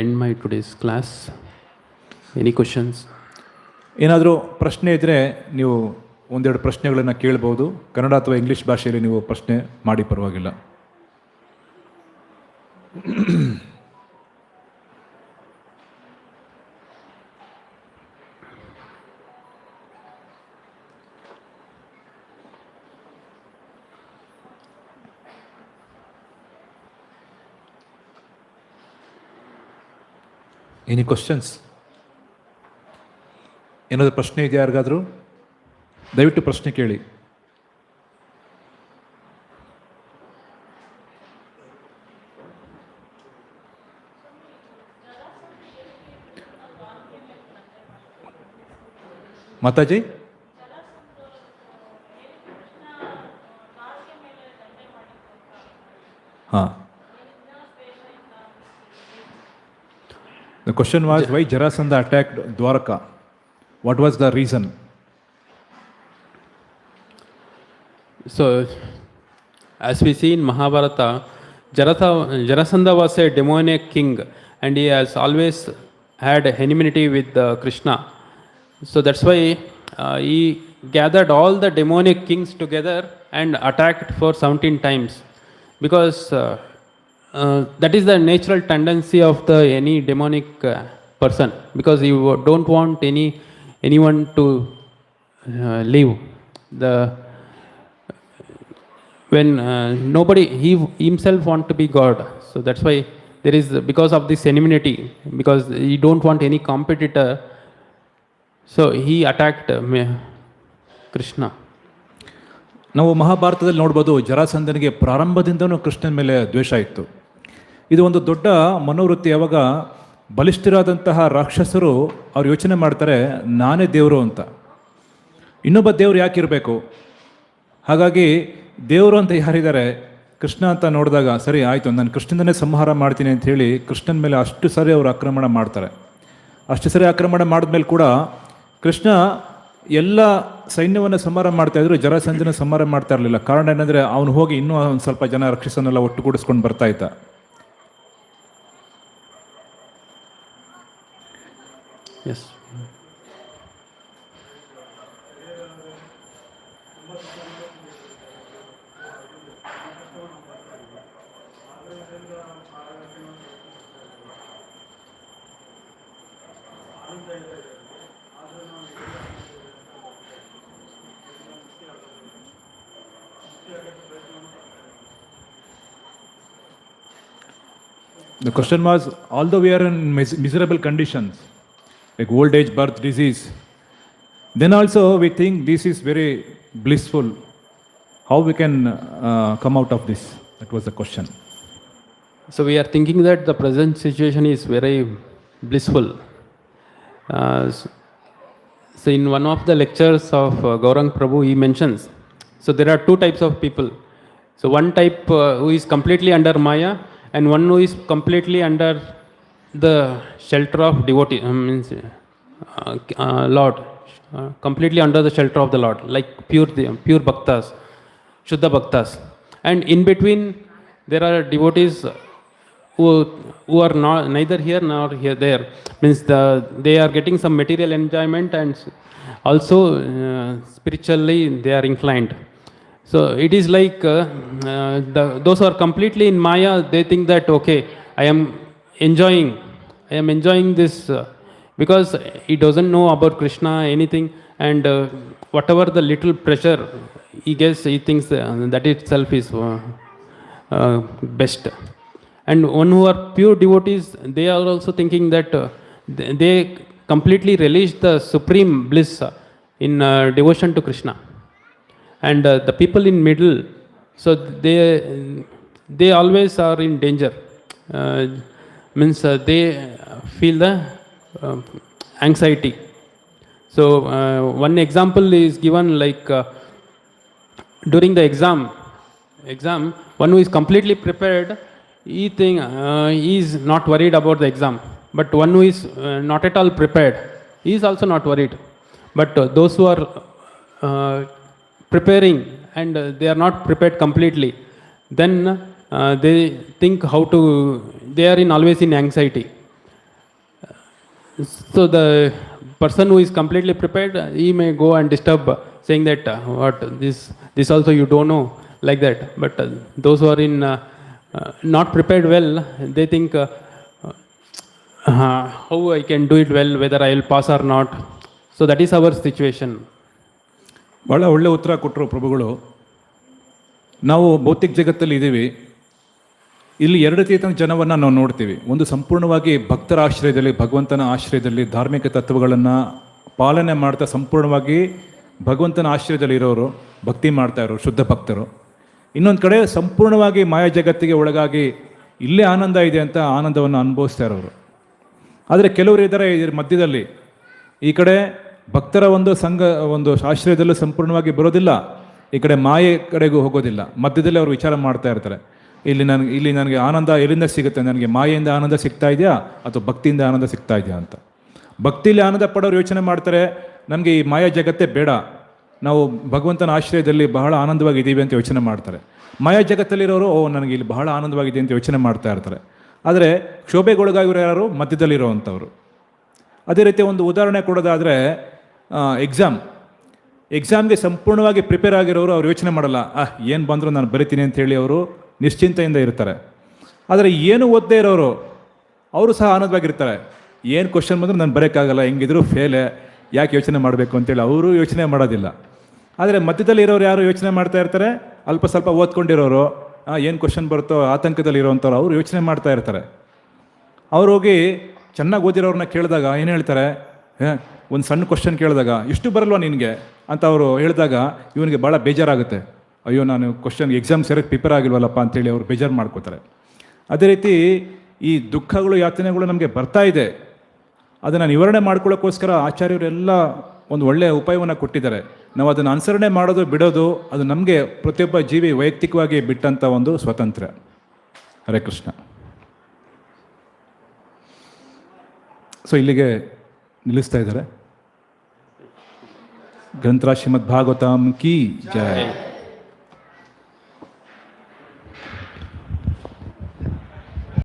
end my today's class. Any questions? ಏನಾದರೂ ಪ್ರಶ್ನೆ ಇದ್ದರೆ ನೀವು ಒಂದೆರಡು ಪ್ರಶ್ನೆಗಳನ್ನು ಕೇಳ್ಬೋದು. ಕನ್ನಡ ಅಥವಾ ಇಂಗ್ಲೀಷ್ ಭಾಷೆಯಲ್ಲಿ ನೀವು ಪ್ರಶ್ನೆ ಮಾಡಿ ಪರವಾಗಿಲ್ಲ. Any questions? ಏನಾದರೂ ಪ್ರಶ್ನೆ ಇದೆಯಾ ಯಾರಿಗಾದರೂ? ದಯವಿಟ್ಟು ಪ್ರಶ್ನೆ ಕೇಳಿ. ಮಾತಾಜಿ, ಹಾಂ question was why Jarasandha attacked Dwaraka? What was the reason? So, as we see in Mahabharata, Jarasandha was a demoniac king, and he has always had enmity with Krishna. So that's why he gathered all the demonic kings together and attacked for 17 times, because that is the natural tendency of any demonic person, because you don't want anyone to live. When nobody, he himself want to be God. So that's why there is, because of this enmity, because he don't want any competitor, so he attacked Krishna. ನಾವು ಮಹಾಭಾರತದಲ್ಲಿ ನೋಡ್ಬೋದು, ಜರಾಸಂಧನಿಗೆ ಪ್ರಾರಂಭದಿಂದನೂ ಕೃಷ್ಣನ ಮೇಲೆ ದ್ವೇಷ ಇತ್ತು. ಇದು ಒಂದು ದೊಡ್ಡ ಮನೋವೃತ್ತಿ. ಯಾವಾಗ ಬಲಿಷ್ಠರಾದಂತಹ ರಾಕ್ಷಸರು ಅವ್ರು ಯೋಚನೆ ಮಾಡ್ತಾರೆ, ನಾನೇ ದೇವರು ಅಂತ, ಇನ್ನೊಬ್ಬ ದೇವ್ರು ಯಾಕಿರಬೇಕು, ಹಾಗಾಗಿ ದೇವರು ಅಂತ ಯಾರಿದ್ದಾರೆ ಕೃಷ್ಣ ಅಂತ ನೋಡಿದಾಗ, ಸರಿ ಆಯಿತು ನಾನು ಕೃಷ್ಣನೇ ಸಂಹಾರ ಮಾಡ್ತೀನಿ ಅಂತ ಹೇಳಿ ಕೃಷ್ಣನ ಮೇಲೆ ಅಷ್ಟು ಸರಿ ಅವರು ಆಕ್ರಮಣ ಮಾಡ್ತಾರೆ. ಅಷ್ಟು ಸರಿ ಆಕ್ರಮಣ ಮಾಡಿದ್ಮೇಲೆ ಕೂಡ ಕೃಷ್ಣ ಎಲ್ಲ ಸೈನ್ಯವನ್ನು ಸಂಹಾರ ಮಾಡ್ತಾಯಿದ್ರು, ಜರಾಸಂಧನ ಸಂಹಾರ ಮಾಡ್ತಾ ಇರಲಿಲ್ಲ. ಕಾರಣ ಏನಂದರೆ ಅವನು ಹೋಗಿ ಇನ್ನೂ ಒಂದು ಸ್ವಲ್ಪ ಜನ ರಾಕ್ಷಸನ್ನೆಲ್ಲ ಒಟ್ಟುಗೂಡಿಸ್ಕೊಂಡು ಬರ್ತಾ ಇದ್ದ. S. The question was, although we are in miserable conditions, like old age, birth, disease, then also we think this is very blissful. How we can come out of this? That was the question. So we are thinking that the present situation is very blissful. So in one of the lectures of Gaurang Prabhu, he mentions, so there are two types of people. So one type who is completely under Maya, and one who is completely under the shelter of devotee, means Lord, completely under the shelter of the Lord, like pure bhaktas, Shuddha bhaktas. And in between there are devotees who are not neither here nor here there, means they are getting some material enjoyment, and also spiritually they are inclined. So it is like those who are completely in Maya, they think that okay, I am enjoying this, because he doesn't know about Krishna anything, and whatever the little pressure he gets, he thinks that itself is best. And one who are pure devotees, they are also thinking that they completely relish the supreme bliss in devotion to Krishna. And the people in middle, so they always are in danger, means they feel the anxiety. So one example is given, like during the exam, one who is completely prepared, he is not worried about the exam. But one who is not at all prepared, he is also not worried. But those who are preparing and they are not prepared completely, then they think they are always in anxiety. So the person who is completely prepared, he may go and disturb, saying that what this also you don't know, like that. But those who are in not prepared well, they think how I can do it well, whether I will pass or not. So that is our situation. ಭಾಳ ಒಳ್ಳೆ ಉತ್ತರ ಕೊಟ್ಟರು ಪ್ರಭುಗಳು. ನಾವು ಭೌತಿಕ ಜಗತ್ತಲ್ಲಿ ಇದ್ದೀವಿ, ಇಲ್ಲಿ ಎರಡು ರೀತಿಯ ಜನವನ್ನು ನಾವು ನೋಡ್ತೀವಿ. ಒಂದು ಸಂಪೂರ್ಣವಾಗಿ ಭಕ್ತರ ಆಶ್ರಯದಲ್ಲಿ, ಭಗವಂತನ ಆಶ್ರಯದಲ್ಲಿ ಧಾರ್ಮಿಕ ತತ್ವಗಳನ್ನು ಪಾಲನೆ ಮಾಡ್ತಾ ಸಂಪೂರ್ಣವಾಗಿ ಭಗವಂತನ ಆಶ್ರಯದಲ್ಲಿ ಇರೋರು, ಭಕ್ತಿ ಮಾಡ್ತಾ ಇರೋರು, ಶುದ್ಧ ಭಕ್ತರು. ಇನ್ನೊಂದು ಕಡೆ ಸಂಪೂರ್ಣವಾಗಿ ಮಾಯಾ ಜಗತ್ತಿಗೆ ಒಳಗಾಗಿ ಇಲ್ಲೇ ಆನಂದ ಇದೆ ಅಂತ ಆನಂದವನ್ನು ಅನುಭವಿಸ್ತಾ ಇರೋರು. ಆದರೆ ಕೆಲವರು ಇದ್ದಾರೆ ಇದರ ಮಧ್ಯದಲ್ಲಿ, ಈ ಕಡೆ ಭಕ್ತರ ಒಂದು ಆಶ್ರಯದಲ್ಲೂ ಸಂಪೂರ್ಣವಾಗಿ ಬರೋದಿಲ್ಲ, ಈ ಕಡೆ ಮಾಯೆ ಕಡೆಗೂ ಹೋಗೋದಿಲ್ಲ, ಮಧ್ಯದಲ್ಲಿ ಅವರು ವಿಚಾರ ಮಾಡ್ತಾ ಇರ್ತಾರೆ. ಇಲ್ಲಿ ನನಗೆ ಆನಂದ ಎಲ್ಲಿಂದ ಸಿಗುತ್ತೆ, ನನಗೆ ಮಾಯೆಯಿಂದ ಆನಂದ ಸಿಗ್ತಾ ಇದೆಯಾ ಅಥವಾ ಭಕ್ತಿಯಿಂದ ಆನಂದ ಸಿಗ್ತಾ ಇದೆಯಾ ಅಂತ. ಭಕ್ತಿಲಿ ಆನಂದ ಪಡೋರು ಯೋಚನೆ ಮಾಡ್ತಾರೆ, ನನಗೆ ಈ ಮಾಯಾ ಜಗತ್ತೇ ಬೇಡ, ನಾವು ಭಗವಂತನ ಆಶ್ರಯದಲ್ಲಿ ಬಹಳ ಆನಂದವಾಗಿದ್ದೀವಿ ಅಂತ ಯೋಚನೆ ಮಾಡ್ತಾರೆ. ಮಾಯಾ ಜಗತ್ತಲ್ಲಿರೋರು ನನಗೆ ಇಲ್ಲಿ ಬಹಳ ಆನಂದವಾಗಿದೆ ಅಂತ ಯೋಚನೆ ಮಾಡ್ತಾ ಇರ್ತಾರೆ. ಆದರೆ ಕ್ಷೋಭೆಗೊಳಗಾಗಿರೋ ಯಾರು ಮಧ್ಯದಲ್ಲಿರೋವಂಥವ್ರು. ಅದೇ ರೀತಿ ಒಂದು ಉದಾಹರಣೆ ಕೊಡೋದಾದರೆ, ಎಕ್ಸಾಮ್ಗೆ ಸಂಪೂರ್ಣವಾಗಿ ಪ್ರಿಪೇರ್ ಆಗಿರೋರು ಅವ್ರು ಯೋಚನೆ ಮಾಡಲ್ಲ, ಏನು ಬಂದರೂ ನಾನು ಬರಿತೀನಿ ಅಂತೇಳಿ ಅವರು ನಿಶ್ಚಿಂತೆಯಿಂದ ಇರ್ತಾರೆ. ಆದರೆ ಏನು ಓದದೇ ಇರೋರು ಅವರು ಸಹ ಆನಂದವಾಗಿರ್ತಾರೆ. ಏನು ಕ್ವಶನ್ ಬಂದರೂ ನಾನು ಬರೋಕ್ಕಾಗಲ್ಲ, ಹೆಂಗಿದ್ರು ಫೇಲೆ, ಯಾಕೆ ಯೋಚನೆ ಮಾಡಬೇಕು ಅಂತೇಳಿ ಅವರು ಯೋಚನೆ ಮಾಡೋದಿಲ್ಲ. ಆದರೆ ಮಧ್ಯದಲ್ಲಿ ಇರೋರು ಯಾರು ಯೋಚನೆ ಮಾಡ್ತಾ ಇರ್ತಾರೆ, ಅಲ್ಪ ಸ್ವಲ್ಪ ಓದ್ಕೊಂಡಿರೋರು, ಏನು ಕ್ವಶನ್ ಬರುತ್ತೋ ಆತಂಕದಲ್ಲಿ ಇರೋವಂಥವ್ರು ಅವರು ಯೋಚನೆ ಮಾಡ್ತಾ ಇರ್ತಾರೆ. ಅವ್ರು ಹೋಗಿ ಚೆನ್ನಾಗಿ ಓದಿರೋರನ್ನ ಕೇಳಿದಾಗ ಏನು ಹೇಳ್ತಾರೆ, ಒಂದು ಸಣ್ಣ ಕ್ವಶನ್ ಕೇಳಿದಾಗ ಇಷ್ಟು ಬರಲ್ವಾ ನಿನಗೆ ಅಂತ ಅವರು ಹೇಳಿದಾಗ ಇವನಿಗೆ ಭಾಳ ಬೇಜಾರಾಗುತ್ತೆ. ಅಯ್ಯೋ, ನಾನು ಎಕ್ಸಾಮ್ ಸರಿಯಾಗಿ ಪ್ರಿಪೇರ್ ಆಗಿಲ್ವಲ್ಲಪ್ಪ ಅಂತೇಳಿ ಅವರು ಬೇಜಾರು ಮಾಡ್ಕೋತಾರೆ. ಅದೇ ರೀತಿ ಈ ದುಃಖಗಳು ಯಾತನೆಗಳು ನಮಗೆ ಬರ್ತಾ ಇದೆ, ಅದನ್ನು ನಿವಾರಣೆ ಮಾಡ್ಕೊಳ್ಳೋಕ್ಕೋಸ್ಕರ ಆಚಾರ್ಯರೆಲ್ಲ ಒಂದು ಒಳ್ಳೆಯ ಉಪಾಯವನ್ನು ಕೊಟ್ಟಿದ್ದಾರೆ. ನಾವು ಅದನ್ನು ಅನುಸರಣೆ ಮಾಡೋದು ಬಿಡೋದು ಅದು ನಮಗೆ ಪ್ರತಿಯೊಬ್ಬ ಜೀವಿ ವೈಯಕ್ತಿಕವಾಗಿ ಬಿಟ್ಟಂಥ ಒಂದು ಸ್ವಾತಂತ್ರ್ಯ. ಹರೇ ಕೃಷ್ಣ. ಸೊ ಇಲ್ಲಿಗೆ ನಿಲ್ಲಿಸ್ತಾ ಇದ್ದಾರೆ. ಗ್ರಂಥರಾಜ್ ಶ್ರೀಮದ್ ಭಾಗವತಂ ಕಿ ಜಯ.